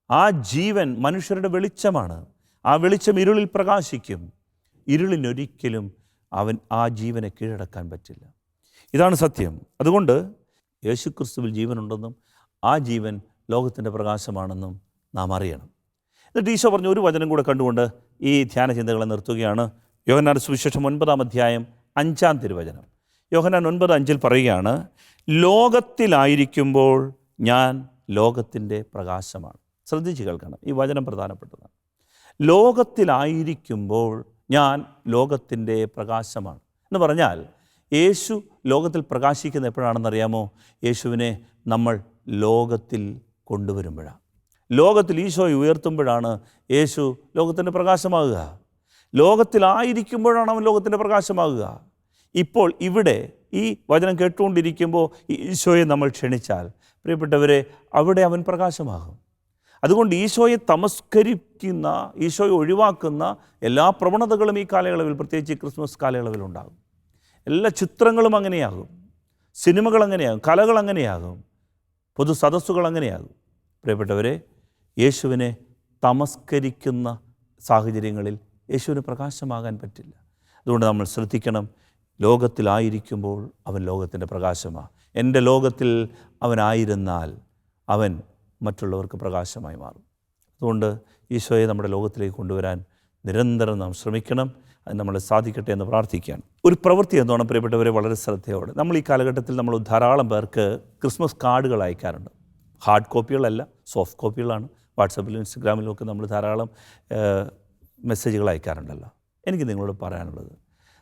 ആ ജീവൻ മനുഷ്യരുടെ വെളിച്ചമാണ്, ആ വെളിച്ചം ഇരുളിൽ പ്രകാശിക്കും, ഇരുളിനൊരിക്കലും ആ ജീവനെ കീഴടക്കാൻ പറ്റില്ല. ഇതാണ് സത്യം. അതുകൊണ്ട് യേശു ക്രിസ്തുവിൽ ജീവനുണ്ടെന്നും ആ ജീവൻ ലോകത്തിൻ്റെ പ്രകാശമാണെന്നും നാം അറിയണം. എന്നിട്ട് ഈശോ പറഞ്ഞ ഒരു വചനം കൂടെ കണ്ടുകൊണ്ട് ഈ ധ്യാന ചിന്തകളെ നിർത്തുകയാണ്. യോഹന്നാന്റെ സുവിശേഷം 9-ാം അധ്യായം 5-ാം തിരുവചനം. യോഹന്നാൻ 9:5 പറയുകയാണ്, ലോകത്തിലായിരിക്കുമ്പോൾ ഞാൻ ലോകത്തിൻ്റെ പ്രകാശമാണ്. ശ്രദ്ധിച്ച് കേൾക്കണം, ഈ വചനം പ്രധാനപ്പെട്ടതാണ്. ലോകത്തിലായിരിക്കുമ്പോൾ ഞാൻ ലോകത്തിൻ്റെ പ്രകാശമാണ് എന്ന് പറഞ്ഞാൽ, യേശു ലോകത്തിൽ പ്രകാശിക്കുന്ന എപ്പോഴാണെന്നറിയാമോ? യേശുവിനെ നമ്മൾ ലോകത്തിൽ കൊണ്ടുവരുമ്പോഴാണ്. ലോകത്തിൽ ഈശോയെ ഉയർത്തുമ്പോഴാണ് യേശു ലോകത്തിൻ്റെ പ്രകാശമാകുക. ലോകത്തിലായിരിക്കുമ്പോഴാണ് അവൻ ലോകത്തിൻ്റെ പ്രകാശമാകുക. ഇപ്പോൾ ഇവിടെ ഈ വചനം കേട്ടുകൊണ്ടിരിക്കുമ്പോൾ ഈശോയെ നമ്മൾ ക്ഷണിച്ചാൽ, പ്രിയപ്പെട്ടവരെ, അവിടെ അവൻ പ്രകാശമാകും. അതുകൊണ്ട് ഈശോയെ തമസ്കരിക്കുന്ന, ഈശോയെ ഒഴിവാക്കുന്ന എല്ലാ പ്രവണതകളും ഈ കാലയളവിൽ, പ്രത്യേകിച്ച് ക്രിസ്മസ് കാലയളവിലുണ്ടാകും. എല്ലാ ചിത്രങ്ങളും അങ്ങനെയാകും, സിനിമകൾ അങ്ങനെയാകും, കലകൾ അങ്ങനെയാകും, പൊതു സദസ്സുകൾ അങ്ങനെയാകും. പ്രിയപ്പെട്ടവരെ, യേശുവിനെ തമസ്കരിക്കുന്ന സാഹചര്യങ്ങളിൽ യേശുവിന് പ്രകാശമാകാൻ പറ്റില്ല. അതുകൊണ്ട് നമ്മൾ ശ്രദ്ധിക്കണം. ലോകത്തിലായിരിക്കുമ്പോൾ അവൻ ലോകത്തിൻ്റെ പ്രകാശമാണ്. എൻ്റെ ലോകത്തിൽ അവനായിരുന്നാൽ അവൻ മറ്റുള്ളവർക്ക് പ്രകാശമായി മാറും. അതുകൊണ്ട് ഈശോയെ നമ്മുടെ ലോകത്തിലേക്ക് കൊണ്ടുവരാൻ നിരന്തരം നാം ശ്രമിക്കണം. അത് നമ്മളെ സാധിക്കട്ടെ എന്ന് പ്രാർത്ഥിക്കുകയാണ്. ഒരു പ്രവൃത്തി എന്നോണം പ്രിയപ്പെട്ടവരെ, വളരെ ശ്രദ്ധയോടെ, നമ്മൾ ഈ കാലഘട്ടത്തിൽ നമ്മൾ ധാരാളം പേർക്ക് ക്രിസ്മസ് കാർഡുകൾ അയക്കാറുണ്ട്. Hard കോപ്പികളല്ല, soft കോപ്പികളാണ്. വാട്സപ്പിലും ഇൻസ്റ്റഗ്രാമിലും ഒക്കെ നമ്മൾ ധാരാളം മെസ്സേജുകൾ അയക്കാറുണ്ടല്ലോ. എനിക്ക് നിങ്ങളോട് പറയാനുള്ളത്,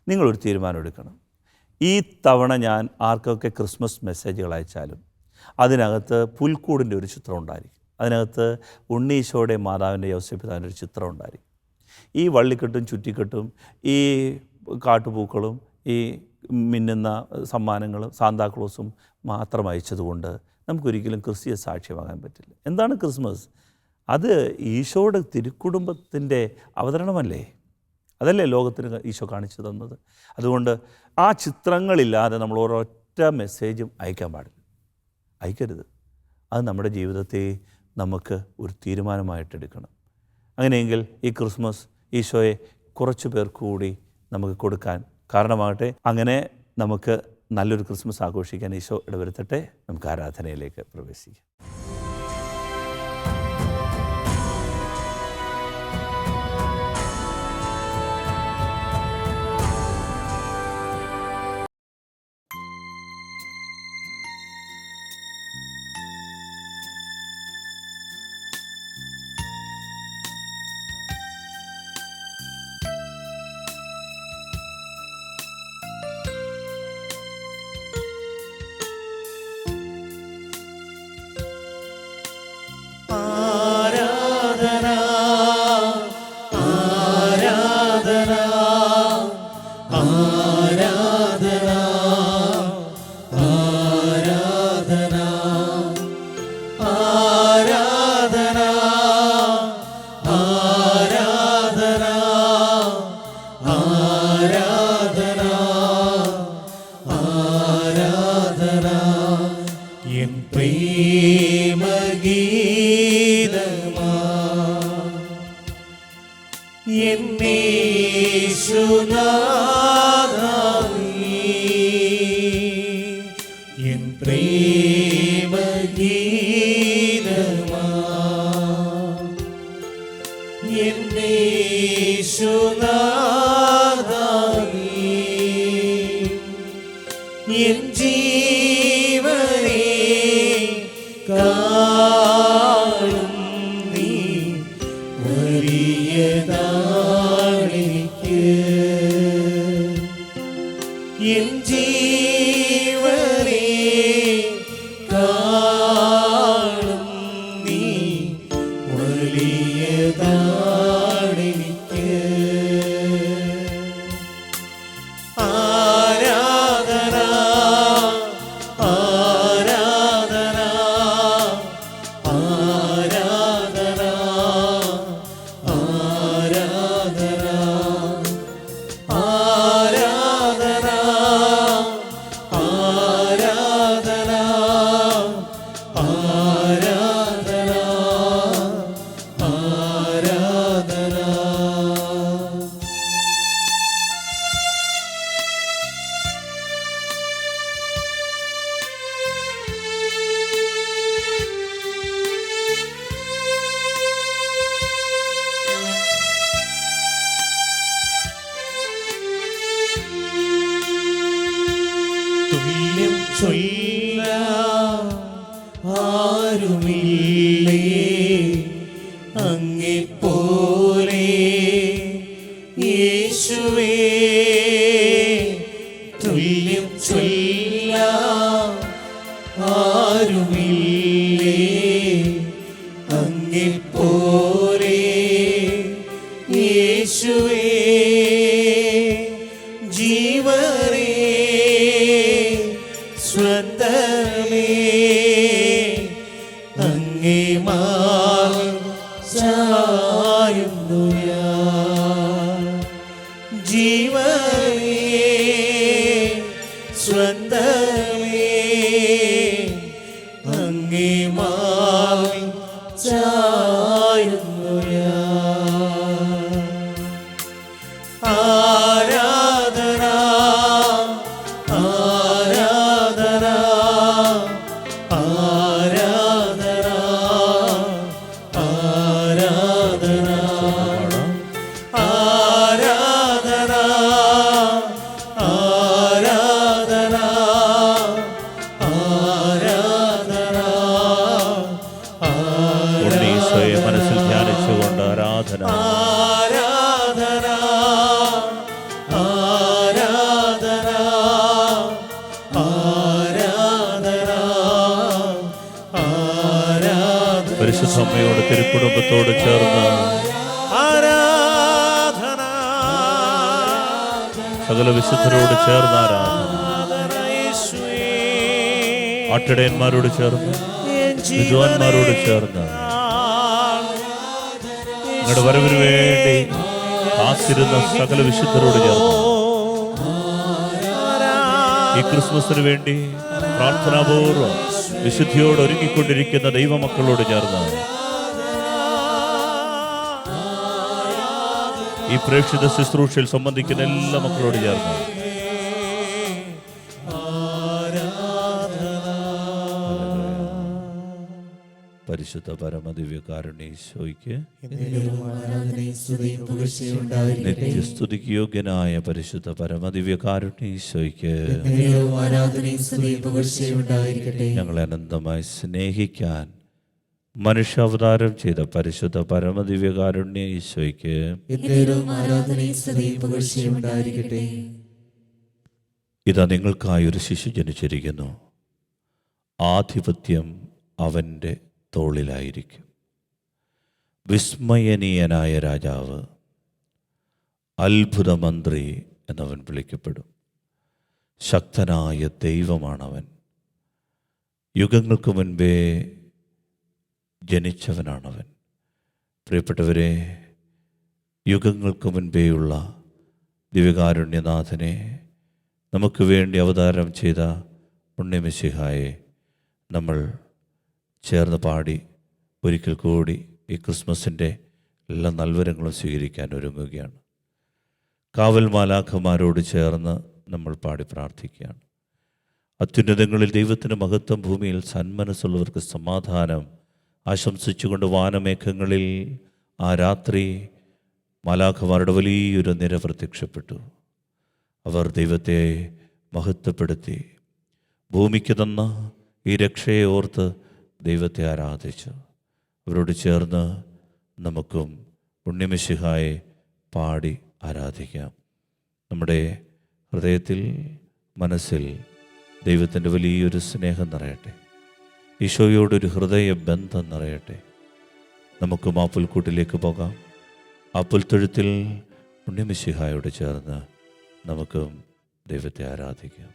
നിങ്ങളൊരു തീരുമാനം എടുക്കണം. ഈ തവണ ഞാൻ ആർക്കൊക്കെ ക്രിസ്മസ് മെസ്സേജുകൾ അയച്ചാലും അതിനകത്ത് പുൽക്കൂടിൻ്റെ ഒരു ചിത്രം ഉണ്ടായിരിക്കും, അതിനകത്ത് ഉണ്ണീശോയുടെ മാതാവിൻ്റെ യോസേപ്പിതാവിൻ്റെ ഒരു ചിത്രം ഉണ്ടായിരിക്കും. ഈ വള്ളിക്കെട്ടും ചുറ്റിക്കെട്ടും ഈ കാട്ടുപൂക്കളും ഈ മിന്നുന്ന സമ്മാനങ്ങളും സാന്താക്ലോസും മാത്രം അയച്ചതുകൊണ്ട് നമുക്കൊരിക്കലും ക്രിസ്തീയ സാക്ഷ്യമാകാൻ പറ്റില്ല. എന്താണ് ക്രിസ്മസ്? അത് ഈശോയുടെ തിരുക്കുടുംബത്തിൻ്റെ അവതരണമല്ലേ? അതല്ലേ ലോകത്തിന് ഈശോ കാണിച്ചു തന്നത്? അതുകൊണ്ട് ആ ചിത്രങ്ങളില്ലാതെ നമ്മൾ ഒരൊറ്റ മെസ്സേജും അയക്കരുത്. അത് നമ്മുടെ ജീവിതത്തെ നമുക്ക് ഒരു തീരുമാനമായിട്ടെടുക്കണം. അങ്ങനെയെങ്കിൽ ഈ ക്രിസ്മസ് ഈശോയെ കുറച്ച് പേർക്ക് കൂടി നമുക്ക് കൊടുക്കാൻ കാരണമാകട്ടെ. അങ്ങനെ നമുക്ക് നല്ലൊരു ക്രിസ്മസ് ആഘോഷിക്കാൻ ഈശോ ഇടവരുത്തട്ടെ. നമുക്ക് ആരാധനയിലേക്ക് പ്രവേശിക്കാം. എൻ ജീവനെ കാളും നീ വലിയതാണെനിക്ക്. എൻ ജീവനെ കാളും നീ വലിയതാണെനിക്ക്. ആരാധന ആരാധന ആരാധന ആരാധന ആരാധന ആരാധന ആരാധന ആരാധന. തുല്യം ചൊല്ലാൻ ആരുമില്ലേ അങ്ങെപ്പോലെ യേശുവേ. തുല്യം ചൊല്ലാൻ ആരുമില്ലേ അങ്ങെപ്പോലെ യേശുവേ. ജീവനേ സ്വന്തമേ അങ്ങേ മാറിൽ ചായുന്നു ഞാൻ. ജീവനേ സ്വന്തമേ അങ്ങേ മാറിൽ ചായുന്നു ഞാൻ. ആരാധന ആരാധന ആരാധന ആരാധന ആരാധന ആരാധന ആരാധന ഉണ്ണീശോയെ മനസ്സിൽ ധ്യാനിച്ചുകൊണ്ട് ആരാധന ആരാധന ആരാധന ആരാധന ആരാധന. പരിശുദ്ധ അമ്മയോട് തിരുക്കുടുംബത്തോട് ചേർന്ന് ആരാധന സകല വിശുദ്ധരോട് ചേർന്ന് ആരാധന. ആരാധന യേശുവേ. ആട്ടിടയന്മാരോട് ചേർന്ന് എൻ വിദ്വാൻമാരോട് ചേർന്ന് നിങ്ങളുടെ വരവിന് വേണ്ടി കാത്തിരുന്ന സകല വിശുദ്ധരോട് ചേർന്ന് ഈ ക്രിസ്മസിന് വേണ്ടി പ്രാർത്ഥനാപൂർവ്വം വിശുദ്ധിയോട് ഒരുങ്ങിക്കൊണ്ടിരിക്കുന്ന ദൈവമക്കളോട് ചേർന്ന് ഈ പ്രേക്ഷിത ശുശ്രൂഷയിൽ സംബന്ധിക്കുന്ന എല്ലാ മക്കളോട് ചേർന്ന് പരിശുദ്ധ പരമദിവ്യകാരുണ്യേശോയ്ക്ക് നിത്യസ്തുതിക്ക് യോഗ്യനായ പരിശുദ്ധ പരമദിവ്യകാരുണ്യേശോയ്ക്ക് ഞങ്ങളെ അനന്തമായി സ്നേഹിക്കാൻ മനുഷ്യാവതാരം ചെയ്ത പരിശുദ്ധ പരമദിവ്യകാരുണ്യ ഈശോയ്ക്ക് ഇതാ നിങ്ങൾക്കായി ഒരു ശിശു ജനിച്ചിരിക്കുന്നു. ആധിപത്യം അവൻ്റെ തോളിലായിരിക്കും. വിസ്മയനീയനായ രാജാവ്, അത്ഭുതമന്ത്രി എന്നവൻ വിളിക്കപ്പെടും. ശക്തനായ ദൈവമാണവൻ. യുഗങ്ങൾക്ക് മുൻപേ ജനിച്ചവനാണവൻ. പ്രിയപ്പെട്ടവരെ, യുഗങ്ങൾക്ക് മുൻപേയുള്ള ദിവ്യകാരുണ്യനാഥനെ, നമുക്ക് വേണ്ടി അവതാരം ചെയ്ത പുണ്യമിശിഹായെ നമ്മൾ ചേർന്ന് പാടി ഒരിക്കൽ കൂടി ഈ ക്രിസ്മസിൻ്റെ എല്ലാ നൽവരങ്ങളും സ്വീകരിക്കാൻ ഒരുങ്ങുകയാണ്. കാവൽ മാലാഖമാരോട് ചേർന്ന് നമ്മൾ പാടി പ്രാർത്ഥിക്കുകയാണ്. അത്യുന്നതങ്ങളിൽ ദൈവത്തിൻ്റെ മഹത്വം, ഭൂമിയിൽ സന്മനസ്സുള്ളവർക്ക് സമാധാനം ആശംസിച്ചുകൊണ്ട് വാനമേഘങ്ങളിൽ ആ രാത്രി മാലാഖമാരുടെ വലിയൊരു നിര പ്രത്യക്ഷപ്പെട്ടു. അവർ ദൈവത്തെ മഹത്വപ്പെടുത്തി ഭൂമിക്ക് തന്ന ഈ രക്ഷയെ ഓർത്ത് ദൈവത്തെ ആരാധിച്ചു. അവരോട് ചേർന്ന് നമുക്കും പുണ്യമിശിഹായെ പാടി ആരാധിക്കാം. നമ്മുടെ ഹൃദയത്തിൽ മനസ്സിൽ ദൈവത്തിൻ്റെ വലിയൊരു സ്നേഹം നിറയട്ടെ. ഈശോയോടൊരു ഹൃദയ ബന്ധം നിറയട്ടെ. നമുക്കും ആ പുൽക്കൂട്ടിലേക്ക് പോകാം. ആ പുൽത്തൊഴുത്തിൽ പുണ്യമിശിഹായോട് ചേർന്ന് നമുക്കും ദൈവത്തെ ആരാധിക്കാം.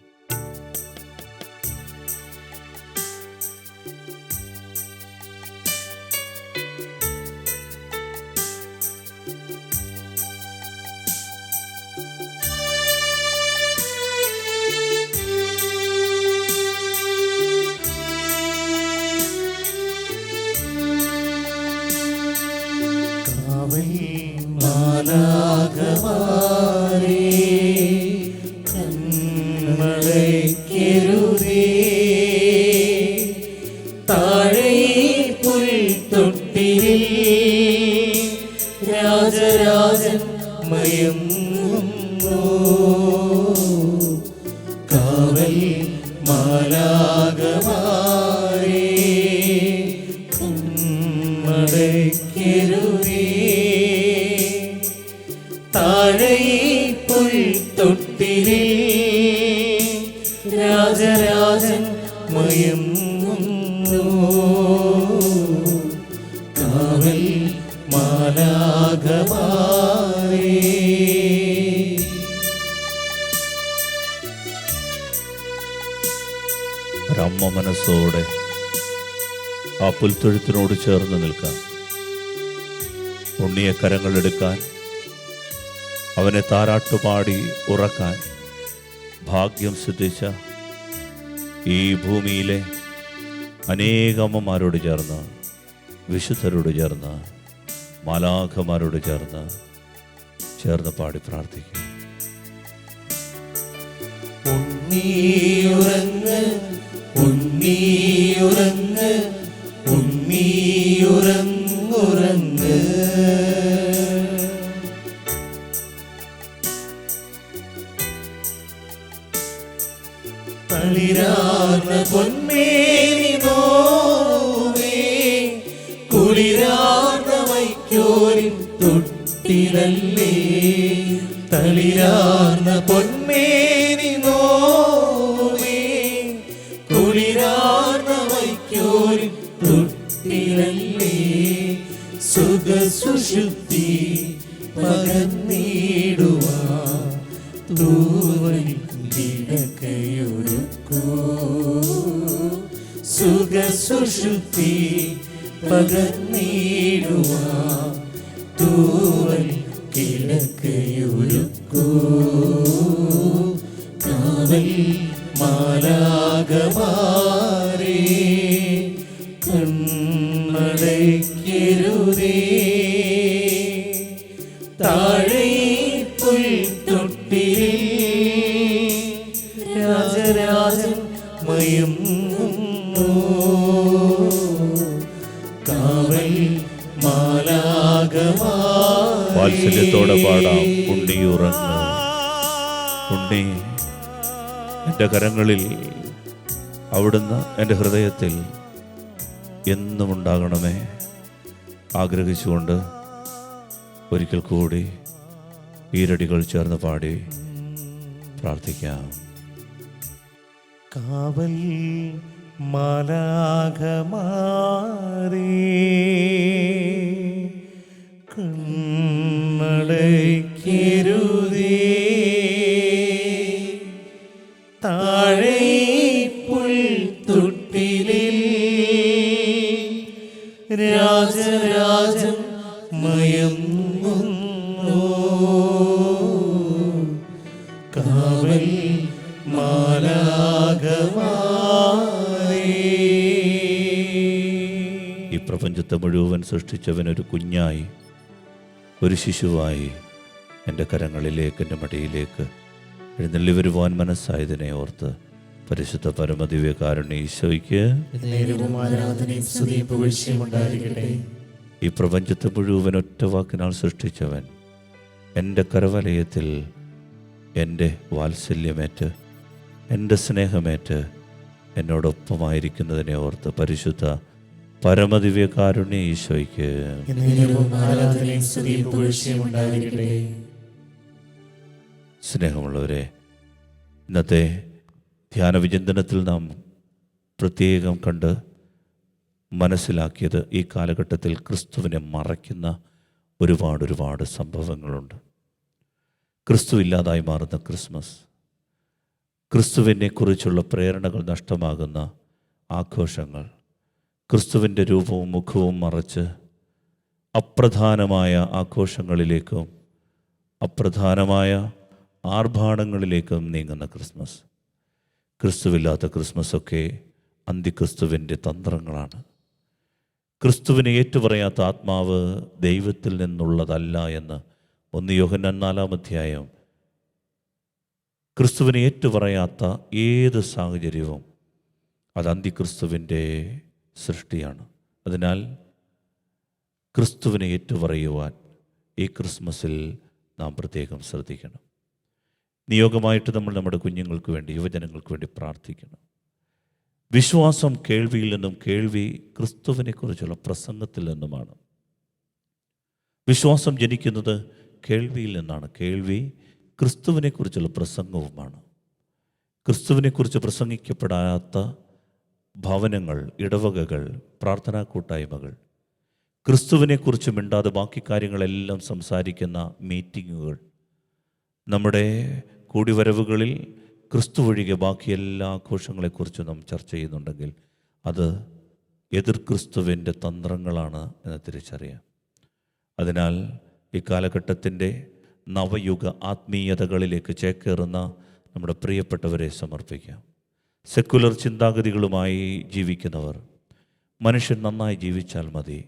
രാജരാജൻ മയങ്ങുന്നു. കാവൽ മാലാഖമാരേ കൺമടയ്ക്കരുതേ. താഴെ ഈ പുൽത്തൊട്ടിലിൽ രാജരാജൻ മയങ്ങുന്നു. കാവൽ മാലാഖമാരേ. ഒരമ്മ മനസ്സോടെ ആ പുൽത്തൊഴുത്തിനോട് ചേർന്ന് നിൽക്കാം. ഉണ്ണിയെ കരങ്ങളെടുക്കാൻ, അവനെ താരാട്ടുപാടി ഉറക്കാൻ ഭാഗ്യം സിദ്ധിച്ച ഈ ഭൂമിയിലെ അനേകമ്മമാരോട് ചേർന്ന്, വിശുദ്ധരോട് ചേർന്ന്, മാലാഖമാരോട് ചേർന്ന് പാടി പ്രാർത്ഥിക്കും. ഉണ്ണിയുറങ്ങ് ഉണ്ണിയുറങ്ങ് ഉണ്ണിയുറങ്ങുറങ്ങ്. തളിരാർന്ന പൊന്മേനി നോവേ കുളിരാർന്ന വൈക്കോലിൻ തൊട്ടിലല്ലേ. തളിരാർന്ന പൊന്മേനി നോവേ കുളിരാർന്ന വൈക്കോലിൻ തൊട്ടിലല്ലേ. സുഖസുഷുപ്തി പകർന്നിടുവാൻ തൂവലിൽ കിടക്കയൊരുക്കൂ. സുഖസുഷുപ്തി പകർന്നിടുവാൻ തൂവലിൽ കിടക്കയൊരുക്കൂ. കാവൽ മാലാഖമാരേ കൺമടയ്ക്കരുതേ. താഴെ പുൽത്തൊട്ടിലിൽ രാജരാജൻ മയങ്ങുന്നു. കാവൽ മാലാഖമാരേ. വാത്സല്യത്തോടെ പാടാം. ഉണ്ണിയുറങ്ങ്. ഉണ്ണി എൻ്റെ കരങ്ങളിൽ, അവിടുന്ന് എൻ്റെ ഹൃദയത്തിൽ എന്നും ഉണ്ടാകണമേ. ആഗ്രഹിച്ചുകൊണ്ട് ഒരിക്കൽ കൂടി ഈരടികൾ ചേർന്ന് പാടി പ്രാർത്ഥിക്കാം. കാവൽ മാലാഖമാരേ കൺമടയ്ക്കരുതേ. താഴെ പുൽത്തൊട്ടിലിൽ രാജരാജൻ മയങ്ങുന്നു. കാവൽ മാലാഖമാരേ. ഈ പ്രപഞ്ചത്തെ മുഴുവൻ സൃഷ്ടിച്ചവനൊരു കുഞ്ഞായി, ഒരു ശിശുവായി എൻ്റെ കരങ്ങളിലേക്ക്, എൻ്റെ മടിയിലേക്ക് എഴുന്നള്ളി വരുവാൻ മനസ്സായതിനെ ഓർത്ത് പരിശുദ്ധ പരമദിവ്യകാരുണ്യ ഈശോയ്ക്ക് ആരാധനയും സ്തുതിയും പുകഴ്ചയും ഉണ്ടായിരിക്കട്ടെ. ഈ പ്രപഞ്ചത്തെ മുഴുവൻ ഒറ്റ വാക്കിനാൽ സൃഷ്ടിച്ചവൻ എൻ്റെ കരവലയത്തിൽ എൻ്റെ വാത്സല്യമേറ്റ് എൻ്റെ സ്നേഹമേറ്റ് എന്നോടൊപ്പമായിരിക്കുന്നതിനെ ഓർത്ത് പരിശുദ്ധ പരമദിവ്യകാരുണ്യ ഈശോയ്ക്ക് എന്നേരവും ആരാധനയും സ്തുതിയും പുകഴ്ചയും ഉണ്ടായിരിക്കട്ടെ. സ്നേഹമുള്ളവരെ, ഇന്നത്തെ ധ്യാനവിചിന്തനത്തിൽ നാം പ്രത്യേകം കണ്ട് മനസ്സിലാക്കിയത് ഈ കാലഘട്ടത്തിൽ ക്രിസ്തുവിനെ മറയ്ക്കുന്ന ഒരുപാട് സംഭവങ്ങളുണ്ട്. ക്രിസ്തു ഇല്ലാതായി മാറുന്ന ക്രിസ്മസ്, ക്രിസ്തുവിനെക്കുറിച്ചുള്ള പ്രേരണകൾ നഷ്ടമാകുന്ന ആഘോഷങ്ങൾ, ക്രിസ്തുവിൻ്റെ രൂപവും മുഖവും മറച്ച് അപ്രധാനമായ ആഘോഷങ്ങളിലേക്കും അപ്രധാനമായ ആർഭാടങ്ങളിലേക്കും നീങ്ങുന്ന ക്രിസ്മസ്. ക്രിസ്തുവില്ലാത്ത ക്രിസ്മസൊക്കെ അന്തിക്രിസ്തുവിൻ്റെ തന്ത്രങ്ങളാണ്. ക്രിസ്തുവിനെ ഏറ്റുപറയാത്ത ആത്മാവ് ദൈവത്തിൽ നിന്നുള്ളതല്ല എന്ന് 1 യോഹന്നാൻ 4-ാം അധ്യായം. ക്രിസ്തുവിനെ ഏറ്റുപറയാത്ത ഏത് സാഹചര്യവും അത് അന്തിക്രിസ്തുവിൻ്റെ സൃഷ്ടിയാണ്. അതിനാൽ ക്രിസ്തുവിനെ ഏറ്റുപറയുവാൻ ഈ ക്രിസ്മസിൽ നാം പ്രത്യേകം ശ്രദ്ധിക്കണം. നിയോഗമായിട്ട് നമ്മൾ നമ്മുടെ കുഞ്ഞുങ്ങൾക്ക് വേണ്ടി, യുവജനങ്ങൾക്ക് വേണ്ടി പ്രാർത്ഥിക്കണം. വിശ്വാസം കേൾവിയിൽ നിന്നും, കേൾവി ക്രിസ്തുവിനെക്കുറിച്ചുള്ള പ്രസംഗത്തിൽ നിന്നുമാണ്. വിശ്വാസം ജനിക്കുന്നത് കേൾവിയിൽ നിന്നാണ്. കേൾവി ക്രിസ്തുവിനെക്കുറിച്ചുള്ള പ്രസംഗവുമാണ്. ക്രിസ്തുവിനെക്കുറിച്ച് പ്രസംഗിക്കപ്പെടാത്ത ഭവനങ്ങൾ, ഇടവകകൾ, പ്രാർത്ഥനാ കൂട്ടായ്മകൾ, ക്രിസ്തുവിനെക്കുറിച്ച് മിണ്ടാതെ ബാക്കി കാര്യങ്ങളെല്ലാം സംസാരിക്കുന്ന മീറ്റിങ്ങുകൾ, നമ്മുടെ കൂടിവരവുകളിൽ ക്രിസ്തു ഒഴികെ ബാക്കി എല്ലാ ആഘോഷങ്ങളെക്കുറിച്ചും നാം ചർച്ച ചെയ്യുന്നുണ്ടെങ്കിൽ അത് എതിർ ക്രിസ്തുവിൻ്റെ തന്ത്രങ്ങളാണ് എന്ന് തിരിച്ചറിയാം. അതിനാൽ ഈ കാലഘട്ടത്തിൻ്റെ നവയുഗ ആത്മീയതകളിലേക്ക് ചേക്കേറുന്ന നമ്മുടെ പ്രിയപ്പെട്ടവരെ സമർപ്പിക്കാം. സെക്കുലർ ചിന്താഗതികളുമായി ജീവിക്കുന്നവർ, മനുഷ്യൻ നന്നായി ജീവിച്ചാൽ മതി,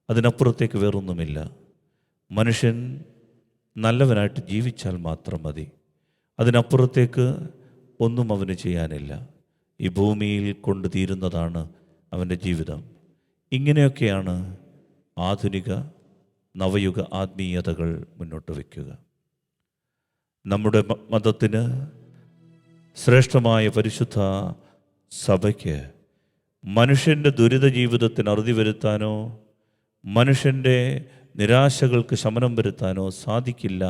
അതിനപ്പുറത്തേക്ക് വേറൊന്നുമില്ല, മനുഷ്യൻ നല്ലവനായിട്ട് ജീവിച്ചാൽ മാത്രം മതി, അതിനപ്പുറത്തേക്ക് ഒന്നും അവന് ചെയ്യാനില്ല, ഈ ഭൂമിയിൽ കൊണ്ട് തീരുന്നതാണ് അവൻ്റെ ജീവിതം. ഇങ്ങനെയൊക്കെയാണ് ആധുനിക നവയുഗ ആത്മീയതകൾ മുന്നോട്ട് വയ്ക്കുക. നമ്മുടെ മതത്തിന്, ശ്രേഷ്ഠമായ പരിശുദ്ധ സഭയ്ക്ക് മനുഷ്യൻ്റെ ദുരിത ജീവിതത്തിന് അറുതി വരുത്താനോ മനുഷ്യൻ്റെ നിരാശകൾക്ക് ശമനം വരുത്താനോ സാധിക്കില്ല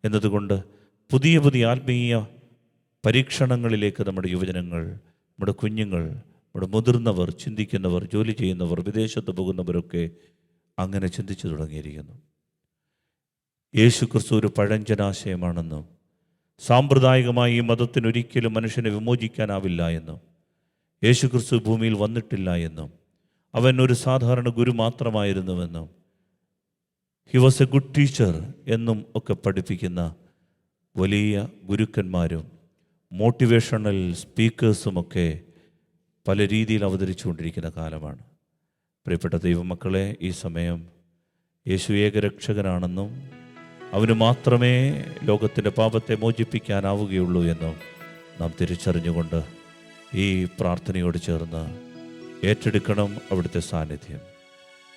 എന്നതുകൊണ്ട് പുതിയ പുതിയ ആത്മീയ പരീക്ഷണങ്ങളിലേക്ക് നമ്മുടെ യുവജനങ്ങൾ, നമ്മുടെ കുഞ്ഞുങ്ങൾ, നമ്മുടെ മുതിർന്നവർ, ചിന്തിക്കുന്നവർ, ജോലി ചെയ്യുന്നവർ, വിദേശത്ത് പോകുന്നവരൊക്കെ അങ്ങനെ ചിന്തിച്ചു തുടങ്ങിയിരിക്കുന്നു. യേശു ക്രിസ്തു ഒരു പഴഞ്ചനാശയമാണെന്നും സാമ്പ്രദായികമായി ഈ മതത്തിനൊരിക്കലും മനുഷ്യനെ വിമോചിക്കാനാവില്ല എന്നും യേശു ക്രിസ്തു ഭൂമിയിൽ വന്നിട്ടില്ല എന്നും അവൻ ഒരു സാധാരണ ഗുരു മാത്രമായിരുന്നുവെന്നും he was a good teacher എന്നും ഒക്കെ പഠിപ്പിക്കുന്ന വലിയ ഗുരുക്കന്മാരും മോട്ടിവേഷണൽ സ്പീക്കേഴ്സുമൊക്കെ പല രീതിയിൽ അവതരിച്ചുകൊണ്ടിരിക്കുന്ന കാലമാണ്. പ്രിയപ്പെട്ട ദൈവമക്കളെ, ഈ സമയം യേശു ഏകരക്ഷകനാണെന്നും അവന് മാത്രമേ ലോകത്തിൻ്റെ പാപത്തെ മോചിപ്പിക്കാനാവുകയുള്ളൂ എന്നും നാം തിരിച്ചറിഞ്ഞുകൊണ്ട് ഈ പ്രാർത്ഥനയോട് ചേർന്ന് ഏറ്റെടുക്കണം അവിടുത്തെ സാന്നിധ്യം.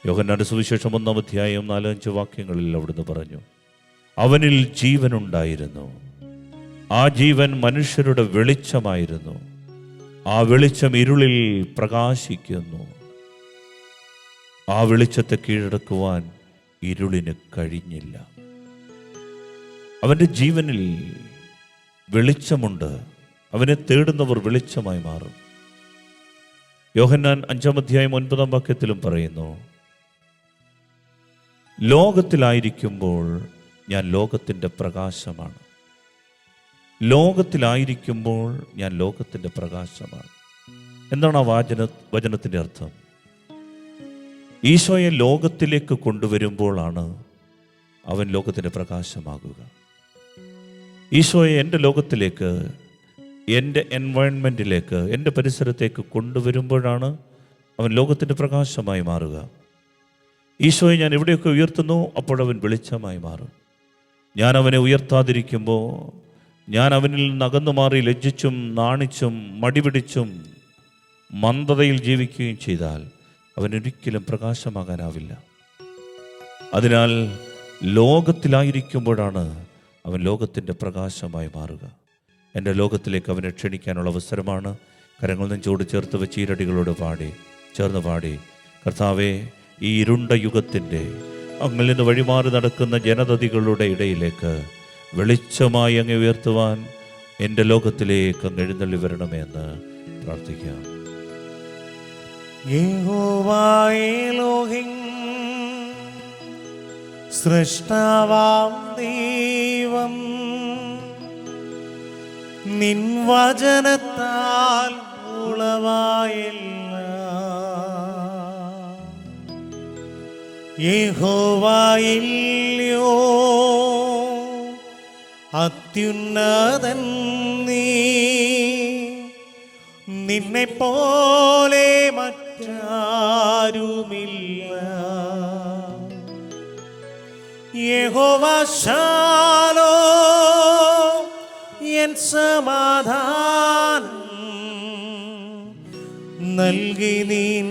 യോഹന്നാന്റെ സുവിശേഷം 1-ാം അധ്യായം 4-5 വാക്യങ്ങളിൽ അവിടുന്ന് പറഞ്ഞു, അവനിൽ ജീവനുണ്ടായിരുന്നു, ആ ജീവൻ മനുഷ്യരുടെ വെളിച്ചമായിരുന്നു, ആ വെളിച്ചം ഇരുളിൽ പ്രകാശിക്കുന്നു, ആ വെളിച്ചത്തെ കീഴടക്കുവാൻ ഇരുളിന് കഴിഞ്ഞില്ല. അവൻ്റെ ജീവനിൽ വെളിച്ചമുണ്ട്, അവനെ തേടുന്നവർ വെളിച്ചമായി മാറും. യോഹന്നാൻ 5-ാം അധ്യായം 9-ാം വാക്യത്തിലും പറയുന്നു, ലോകത്തിലായിരിക്കുമ്പോൾ ഞാൻ ലോകത്തിൻ്റെ പ്രകാശമാണ്. ലോകത്തിലായിരിക്കുമ്പോൾ ഞാൻ ലോകത്തിൻ്റെ പ്രകാശമാണ്. എന്താണ് ആ വചനത്തിൻ്റെ അർത്ഥം? ഈശോയെ ലോകത്തിലേക്ക് കൊണ്ടുവരുമ്പോഴാണ് അവൻ ലോകത്തിൻ്റെ പ്രകാശമാകുക. ഈശോയെ എൻ്റെ ലോകത്തിലേക്ക്, എൻ്റെ എൻവയോൺമെൻറ്റിലേക്ക്, എൻ്റെ പരിസരത്തേക്ക് കൊണ്ടുവരുമ്പോഴാണ് അവൻ ലോകത്തിൻ്റെ പ്രകാശമായി മാറുക. ഈശോയെ ഞാൻ എവിടെയൊക്കെ ഉയർത്തുന്നു അപ്പോഴവൻ വെളിച്ചമായി മാറും. ഞാൻ അവനെ ഉയർത്താതിരിക്കുമ്പോൾ, ഞാൻ അവനിൽ നിന്ന് അകന്നു മാറി ലജ്ജിച്ചും നാണിച്ചും മടിപിടിച്ചും മന്ദതയിൽ ജീവിക്കുകയും ചെയ്താൽ അവനൊരിക്കലും പ്രകാശമാകാനാവില്ല. അതിനാൽ ലോകത്തിലായിരിക്കുമ്പോഴാണ് അവൻ ലോകത്തിൻ്റെ പ്രകാശമായി മാറുക. എൻ്റെ ലോകത്തിലേക്ക് അവനെ ക്ഷണിക്കാനുള്ള അവസരമാണ്. കരങ്ങൾ നെഞ്ചോട് ചേർത്ത് വെച്ച് ഈരടികളോട് ചേർന്ന് പാടി, കർത്താവേ, ഈ ഇരുണ്ട യുഗത്തിൻ്റെ അങ്ങിൽ നിന്ന് വഴിമാറി നടക്കുന്ന ജനതതികളുടെ ഇടയിലേക്ക് വെളിച്ചമായി അങ്ങ് ഉയർത്തുവാൻ എൻ്റെ ലോകത്തിലേക്ക് അങ്ങ് എഴുന്നള്ളി വരണമേ എന്ന് പ്രാർത്ഥിക്കാം. യഹോവ എലോഹിം, സൃഷ്ടാവാം ദൈവം, നിൻ വചനത്താൽ ഉളവായില്ല. യഹോവ ഇല്ലയോ അത്യുന്നതൻ നീ, നിന്നെ പോലെ മറ്റാരുമില്ല. യഹോവ ശാലോം, എൻ സമാധാനം നൽകി നിൻ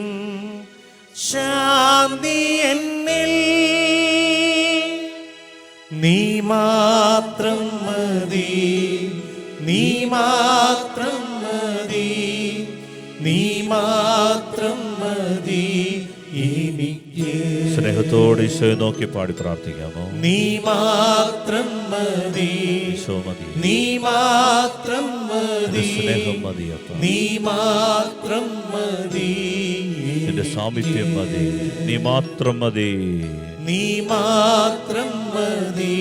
ശാന്തി എന്നിൽ. നീ മാത്രം മതി, നീ മാത്രം മതി, നീ മാത്രം മതി എനിക്ക്. സ്നേഹത്തോടെ ഈശോയെ നോക്കി പാടി പ്രാർത്ഥിക്കാമോ? നീ മാത്രം മതി, ഈശോ മതി, നീ മാത്രം മതി, സ്നേഹം മതി അപ്പ, നീ മാത്രം മതി, നിന്റെ സാമീപ്യം മതി, നീ മാത്രം മതി, നീ മാത്രം മതി,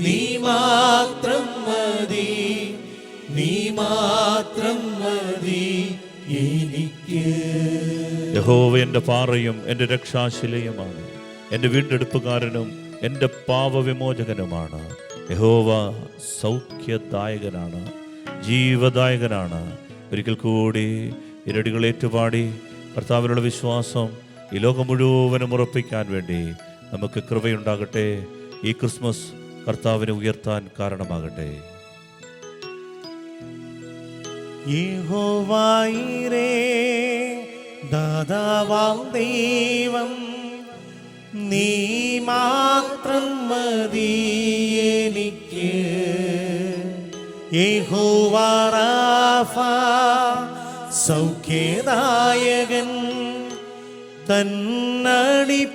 നീ മാത്രം മതി, നീ മാത്രം മതി എനിക്ക്. യഹോവ എൻ്റെ പാറയും എൻ്റെ രക്ഷാശിലയുമാണ്, എൻ്റെ വീണ്ടെടുപ്പുകാരനും എൻ്റെ പാപവിമോചകനുമാണ്. യഹോവ സൗഖ്യദായകനാണ്, ജീവദായകനാണ്. ഒരിക്കൽ കൂടി ഇരടികൾ ഏറ്റുപാടി കർത്താവിനുള്ള വിശ്വാസം ഈ ലോകം മുഴുവനും ഉറപ്പിക്കാൻ വേണ്ടി നമുക്ക് കൃപയുണ്ടാകട്ടെ. ഈ ക്രിസ്മസ് കർത്താവിനെ ഉയർത്താൻ കാരണമാകട്ടെ. യഹോവ ഈരേ, ദാതാവാം ദൈവം, നീ മാത്രം മതി എനിക്ക്. യഹോവ റാഫ, സൗഖ്യദായകൻ, തന്നടിപ്പിടരാൽ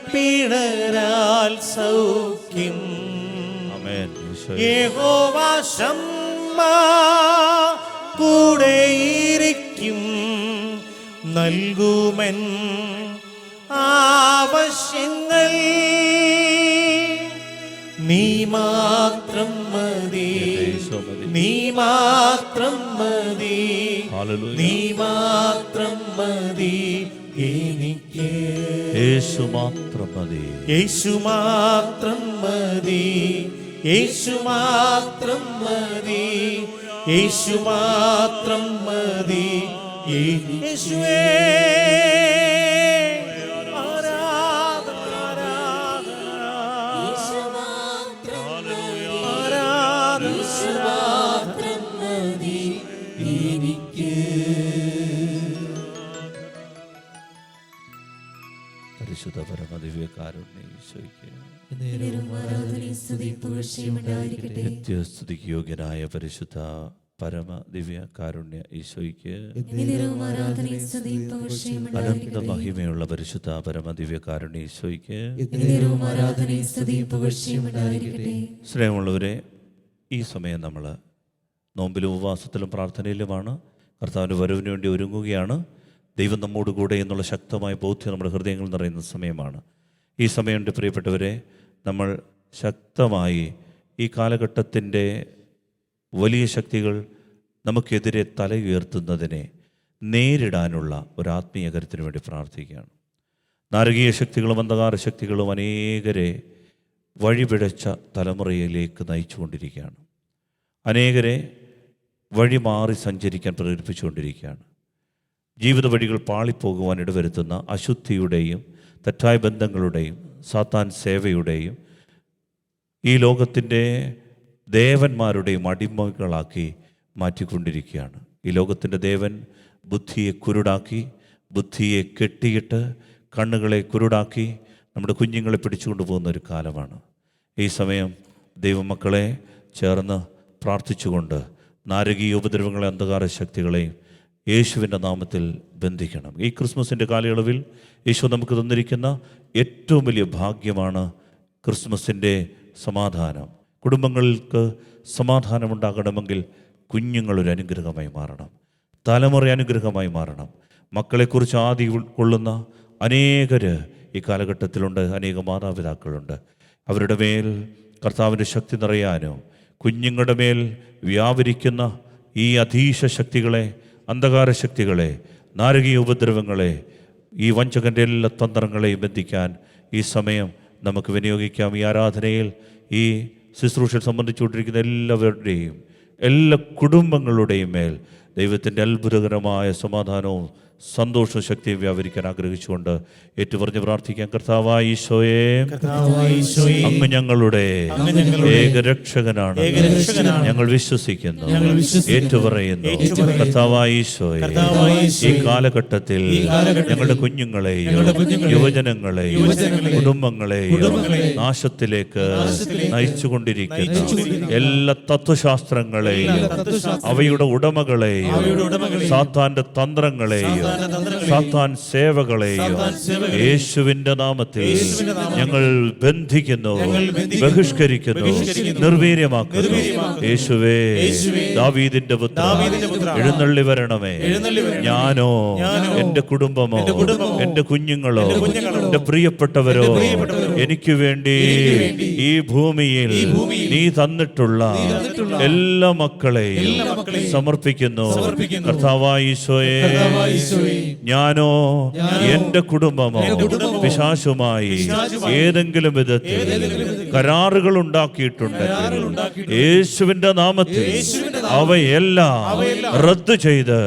സൗഖ്യം. ആമേൻ. യഹോവ ശമ്മാ, കൂടെയിരിക്കും, നൽകുമെൻ ആവശ്യങ്ങൾ. നീ മാത്രം മതി, നീ മാത്രം മതി, നീ മാത്രം മതി എനിക്ക്. യേശു മാത്രം മതി, യേശു മാത്രം മതി, യേശു മാത്രം മതി, യേശു മാത്രം മതി. യേശുവേ ആരാധന, പരിശുദ്ധ പരമദിവ്യകാരുണ്യ ഈശോയ്ക്ക് നിത്യസ്തുതിക്ക് യോഗ്യനായ പരിശുദ്ധ പരമ ദിവ്യ കാരുണ്യ ഈശോയ്ക്ക് അനന്ത മഹിമയുള്ള പരിശുദ്ധ പരമ ദിവ്യ കാരുണ്യ ഈശോയ്ക്ക് സ്നേഹമുള്ളവരെ, ഈ സമയം നമ്മൾ നോമ്പിലും ഉപവാസത്തിലും പ്രാർത്ഥനയിലുമാണ്. കർത്താവിൻ്റെ വരവിന് വേണ്ടി ഒരുങ്ങുകയാണ്. ദൈവം നമ്മോട് കൂടെ എന്നുള്ള ശക്തമായ ബോധ്യം നമ്മുടെ ഹൃദയങ്ങളിൽ നിറയുന്ന സമയമാണ്. ഈ സമയം എൻ്റെ പ്രിയപ്പെട്ടവരെ, നമ്മൾ ശക്തമായി ഈ കാലഘട്ടത്തിൻ്റെ വലിയ ശക്തികൾ നമുക്കെതിരെ തല ഉയർത്തുന്നതിനെ നേരിടാനുള്ള ഒരു ആത്മീയ കരുത്തിന് വേണ്ടി പ്രാർത്ഥിക്കുകയാണ്. നാരകീയ ശക്തികളും അന്ധകാര ശക്തികളും അനേകരെ വഴിപിഴച്ച തലമുറയിലേക്ക് നയിച്ചുകൊണ്ടിരിക്കുകയാണ്. അനേകരെ വഴി മാറി സഞ്ചരിക്കാൻ പ്രേരിപ്പിച്ചുകൊണ്ടിരിക്കുകയാണ്. ജീവിത വഴികൾ പാളിപ്പോകുവാൻ ഇടവരുത്തുന്ന അശുദ്ധിയുടെയും തെറ്റായ ബന്ധങ്ങളുടെയും സാത്താൻ സേവയുടെയും ഈ ലോകത്തിൻ്റെ ദേവന്മാരുടെയും അടിമകളാക്കി മാറ്റിക്കൊണ്ടിരിക്കുകയാണ്. ഈ ലോകത്തിൻ്റെ ദേവൻ ബുദ്ധിയെ കുരുടാക്കി, ബുദ്ധിയെ കെട്ടിയിട്ട് കണ്ണുകളെ കുരുടാക്കി നമ്മുടെ കുഞ്ഞുങ്ങളെ പിടിച്ചുകൊണ്ടു പോകുന്ന ഒരു കാലമാണ്. ഈ സമയം ദൈവമക്കളെ ചേർന്ന് പ്രാർത്ഥിച്ചുകൊണ്ട് നാരകീയ ഉപദ്രവങ്ങളെ, അന്ധകാര ശക്തികളെയും യേശുവിൻ്റെ നാമത്തിൽ ബന്ധിക്കണം. ഈ ക്രിസ്മസിൻ്റെ കാലയളവിൽ യേശു നമുക്ക് തന്നിരിക്കുന്ന ഏറ്റവും വലിയ ഭാഗ്യമാണ് ക്രിസ്മസിൻ്റെ സമാധാനം. കുടുംബങ്ങൾക്ക് സമാധാനമുണ്ടാകണമെങ്കിൽ കുഞ്ഞുങ്ങളൊരു അനുഗ്രഹമായി മാറണം, തലമുറ അനുഗ്രഹമായി മാറണം. മക്കളെക്കുറിച്ച് ആദി കൊള്ളുന്ന അനേകർ ഈ കാലഘട്ടത്തിലുണ്ട്, അനേക മാതാപിതാക്കളുണ്ട്. അവരുടെ മേൽ കർത്താവിൻ്റെ ശക്തി നിറയാനോ, കുഞ്ഞുങ്ങളുടെ മേൽ വ്യാപരിക്കുന്ന ഈ അധീശ ശക്തികളെ, അന്ധകാര ശക്തികളെ, നാരകീയ ഉപദ്രവങ്ങളെ, ഈ വഞ്ചകൻ്റെ എല്ലാ തന്ത്രങ്ങളെയും ബന്ധിക്കാൻ ഈ സമയം നമുക്ക് വിനിയോഗിക്കാം. ഈ ആരാധനയിൽ ഈ ശുശ്രൂഷ സംബന്ധിച്ചുകൊണ്ടിരിക്കുന്ന എല്ലാവരുടെയും, എല്ലാ കുടുംബങ്ങളുടെയും മേൽ ദൈവത്തിൻ്റെ അത്ഭുതകരമായ സമാധാനവും സന്തോഷവും ശക്തിയും വ്യാപരിക്കാൻ ആഗ്രഹിച്ചുകൊണ്ട് ഏറ്റുപറഞ്ഞ് പ്രാർത്ഥിക്കാം. കർത്താവായ ഈശോയെ, അങ്ങ് ഞങ്ങളുടെ ഏകരക്ഷകനാണ്, ഞങ്ങൾ വിശ്വസിക്കുന്നു, ഏറ്റുപറയുന്നു. കർത്താവായ ഈശോയെ, ഈ കാലഘട്ടത്തിൽ ഞങ്ങളുടെ കുഞ്ഞുങ്ങളെയും യുവജനങ്ങളെയും കുടുംബങ്ങളെയും നാശത്തിലേക്ക് നയിച്ചുകൊണ്ടിരിക്കുന്ന എല്ലാ തത്വശാസ്ത്രങ്ങളെയും അവയുടെ ഉടമകളെയും സാത്താന്റെ തന്ത്രങ്ങളെയും സാത്താൻ സേവകളെയും യേശുവിന്റെ നാമത്തിൽ ഞങ്ങൾ ബന്ധിക്കുന്നു, ബഹിഷ്കരിക്കുന്നു, നിർവീര്യമാക്കുന്നു. യേശുവേ, ദാവീദിന്റെ പുത്രൻ, എഴുന്നള്ളി വരണമേ. ഞാനോ എന്റെ കുടുംബമോ എന്റെ കുഞ്ഞുങ്ങളോ എന്റെ പ്രിയപ്പെട്ടവരോ എനിക്ക് വേണ്ടി ഈ ഭൂമിയിൽ നീ തന്നിട്ടുള്ള എല്ലാ മക്കളെയും സമർപ്പിക്കുന്നു. കർത്താവായ ഈശോയെ, ഞാനോ എന്റെ കുടുംബമോ പിശാചുമായി ഏതെങ്കിലും വിധത്തിൽ കരാറുകൾ ഉണ്ടാക്കിയിട്ടുണ്ടെങ്കിൽ യേശുവിന്റെ നാമത്തിൽ അവയെല്ലാം റദ്ദു ചെയ്ത്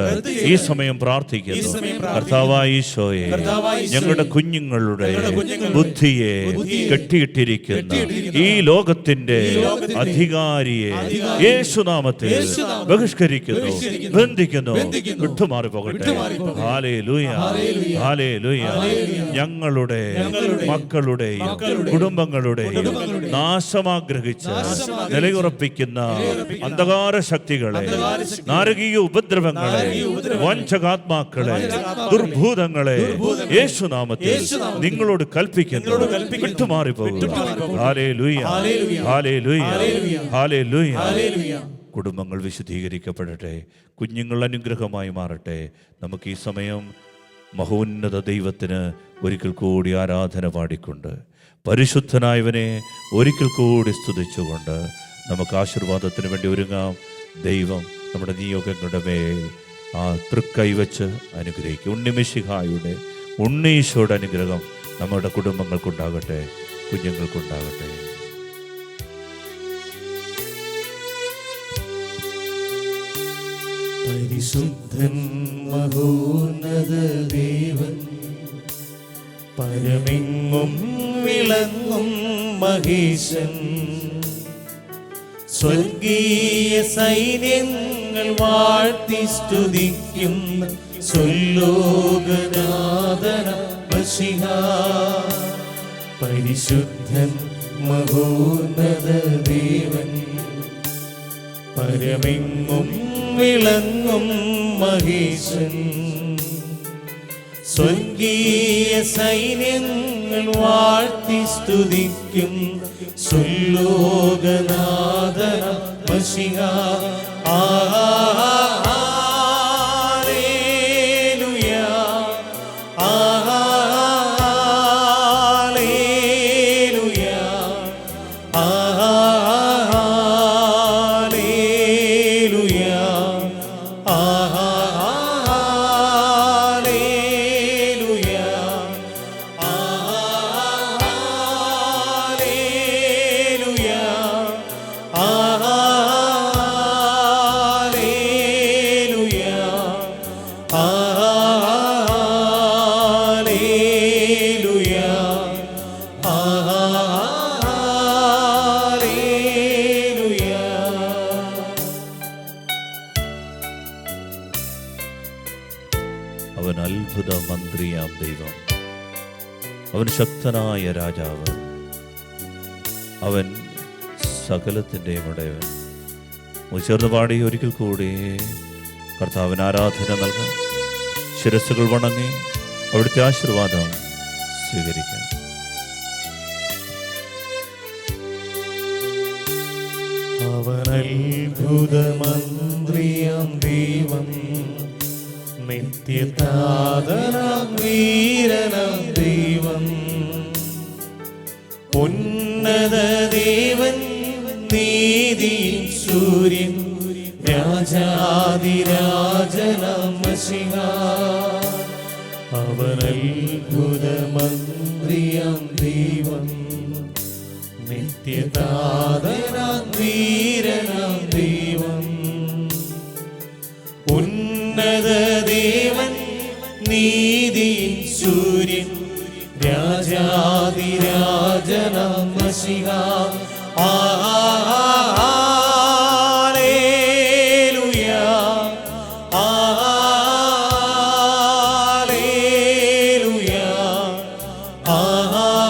ഈ സമയം പ്രാർത്ഥിക്കുന്നു. കർത്താവായ ഈശോയെ, ഞങ്ങളുടെ കുഞ്ഞുങ്ങളുടെ ബുദ്ധിയെ കെട്ടിയിട്ടിരിക്കുന്ന ഈ ലോകത്തിന്റെ അധികാരിയെ യേശുനാമത്തിൽ ബഹിഷ്കരിക്കുന്നു, ബന്ധിക്കുന്നു, വിട്ടുമാറി പോകട്ടെ. Hallelujah, hallelujah. ഞങ്ങളുടെ മക്കളുടെയും കുടുംബങ്ങളുടെയും നാശമാഗ്രഹിച്ച് നിലയുറപ്പിക്കുന്ന അന്ധകാര ശക്തികളെ, നാരകീയ ഉപദ്രവങ്ങളെ, വഞ്ചകാത്മാക്കളെ, ദുർഭൂതങ്ങളെ യേശുനാമത്തിൽ നിങ്ങളോട് കൽപ്പിക്കുന്നു, വിട്ടുമാറി പോകുക. Hallelujah, hallelujah, hallelujah. കുടുംബങ്ങൾ വിശുദ്ധീകരിക്കപ്പെടട്ടെ, കുഞ്ഞുങ്ങൾ അനുഗ്രഹമായി മാറട്ടെ. നമുക്ക് ഈ സമയം മഹോന്നത ദൈവത്തിന് ഒരിക്കൽ കൂടി ആരാധന പാടിക്കൊണ്ട്, പരിശുദ്ധനായവനെ ഒരിക്കൽ കൂടി സ്തുതിച്ചുകൊണ്ട് നമുക്ക് ആശീർവാദത്തിന് വേണ്ടി ഒരുങ്ങാം. ദൈവം നമ്മുടെ നിയോഗങ്ങളുടെ മേൽ ആ തൃക്കൈവച്ച് അനുഗ്രഹിക്കും. ഉണ്ണിമിശിഹായുടെ, ഉണ്ണീശോയുടെ അനുഗ്രഹം നമ്മുടെ കുടുംബങ്ങൾക്കുണ്ടാകട്ടെ, കുഞ്ഞുങ്ങൾക്കുണ്ടാകട്ടെ. പരിശുദ്ധൻ മഹോന്നത ദേവൻ, പരമെങ്ങും വിളങ്ങും മഹേശൻ, സ്വർഗീയ സൈന്യങ്ങൾ വാഴ്ത്തി സ്തുതിക്കുന്ന സ്വലോകനാഥന മശിഹാ. പരിശുദ്ധൻ മഹോന്നത ദേവൻ, പരമെങ്ങും വിളങ്ങും മഹേശൻ, സ്വർഗീയ സൈന്യങ്ങൾ വാഴ്ത്തി സ്തുതിക്കും സ്വലോകനാഥന മശിഹാ. ഹല്ലേലൂയ, ഹല്ലേലൂയ, അവൻ അത്ഭുത മന്ത്രിയാം ദൈവം, അവൻ ശക്തനായ രാജാവ്, അവൻ സകലത്തിൻ്റെയും ഇടയവൻ. ചേർന്ന് പാടി ഒരിക്കൽ കൂടി കർത്താവിന് ആരാധന നൽകാം. ശിരസ്സുകൾ വണങ്ങി അവിടുത്തെ ആശീർവാദം സ്വീകരിക്കാം. അവൻ അത്ഭുതമന്ത്രിയാം ദൈവം, നിത്യതാതനാം വീരനാം ദൈവം, ഉന്നത ദേവൻ, നീതിയിൻ സൂര്യൻ, രാജാതിരാജനാം മശിഹാ. അവൻ അത്ഭുതമന്ത്രിയാം ദൈവം, നിത്യതാതനാം വീരനാം ദൈവം, ഉന്നത ദേവൻ, നീതിയിൻ സൂര്യൻ, രാജാതിരാജനാം മശിഹാ. ഹല്ലേലൂയാ, ഹല്ലേലൂയാ, ഹല്ലേലൂയാ,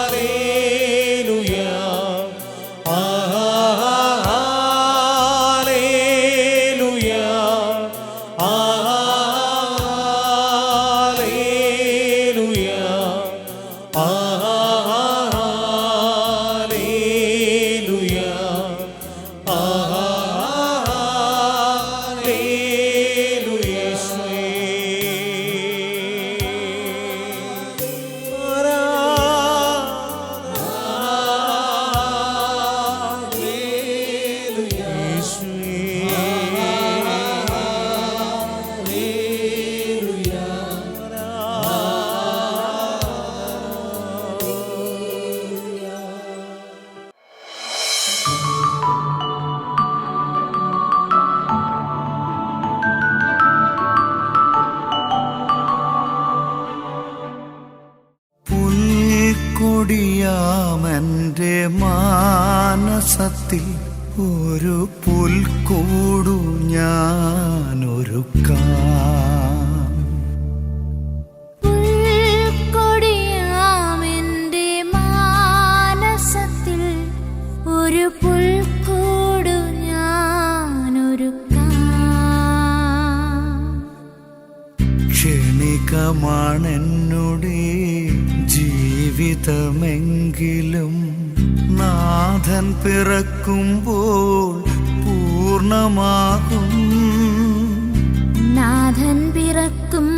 ഹല്ലേലൂയാ, ഹല്ലേലൂയാ, ഹല്ലേലൂയാ, ഹല്ലേലൂയാ, പുൽക്കൊടിയാമെൻ്റെ മാനസത്തിൽ ഒരു പുൽക്കൂടു ഞാനൊരുക്കാം. പുൽക്കൊടിയാമെന്റെ മാനസത്തിൽ ഒരു പുൽക്കൂടു ഞാനൊരുക്കാം. ക്ഷണികമാണെന്നുടെ ജീവിതമെങ്കിലും നാഥൻ പിറക്കുമ്പോൾ പൂർണ്ണമാകും. നാഥൻ പിറക്കും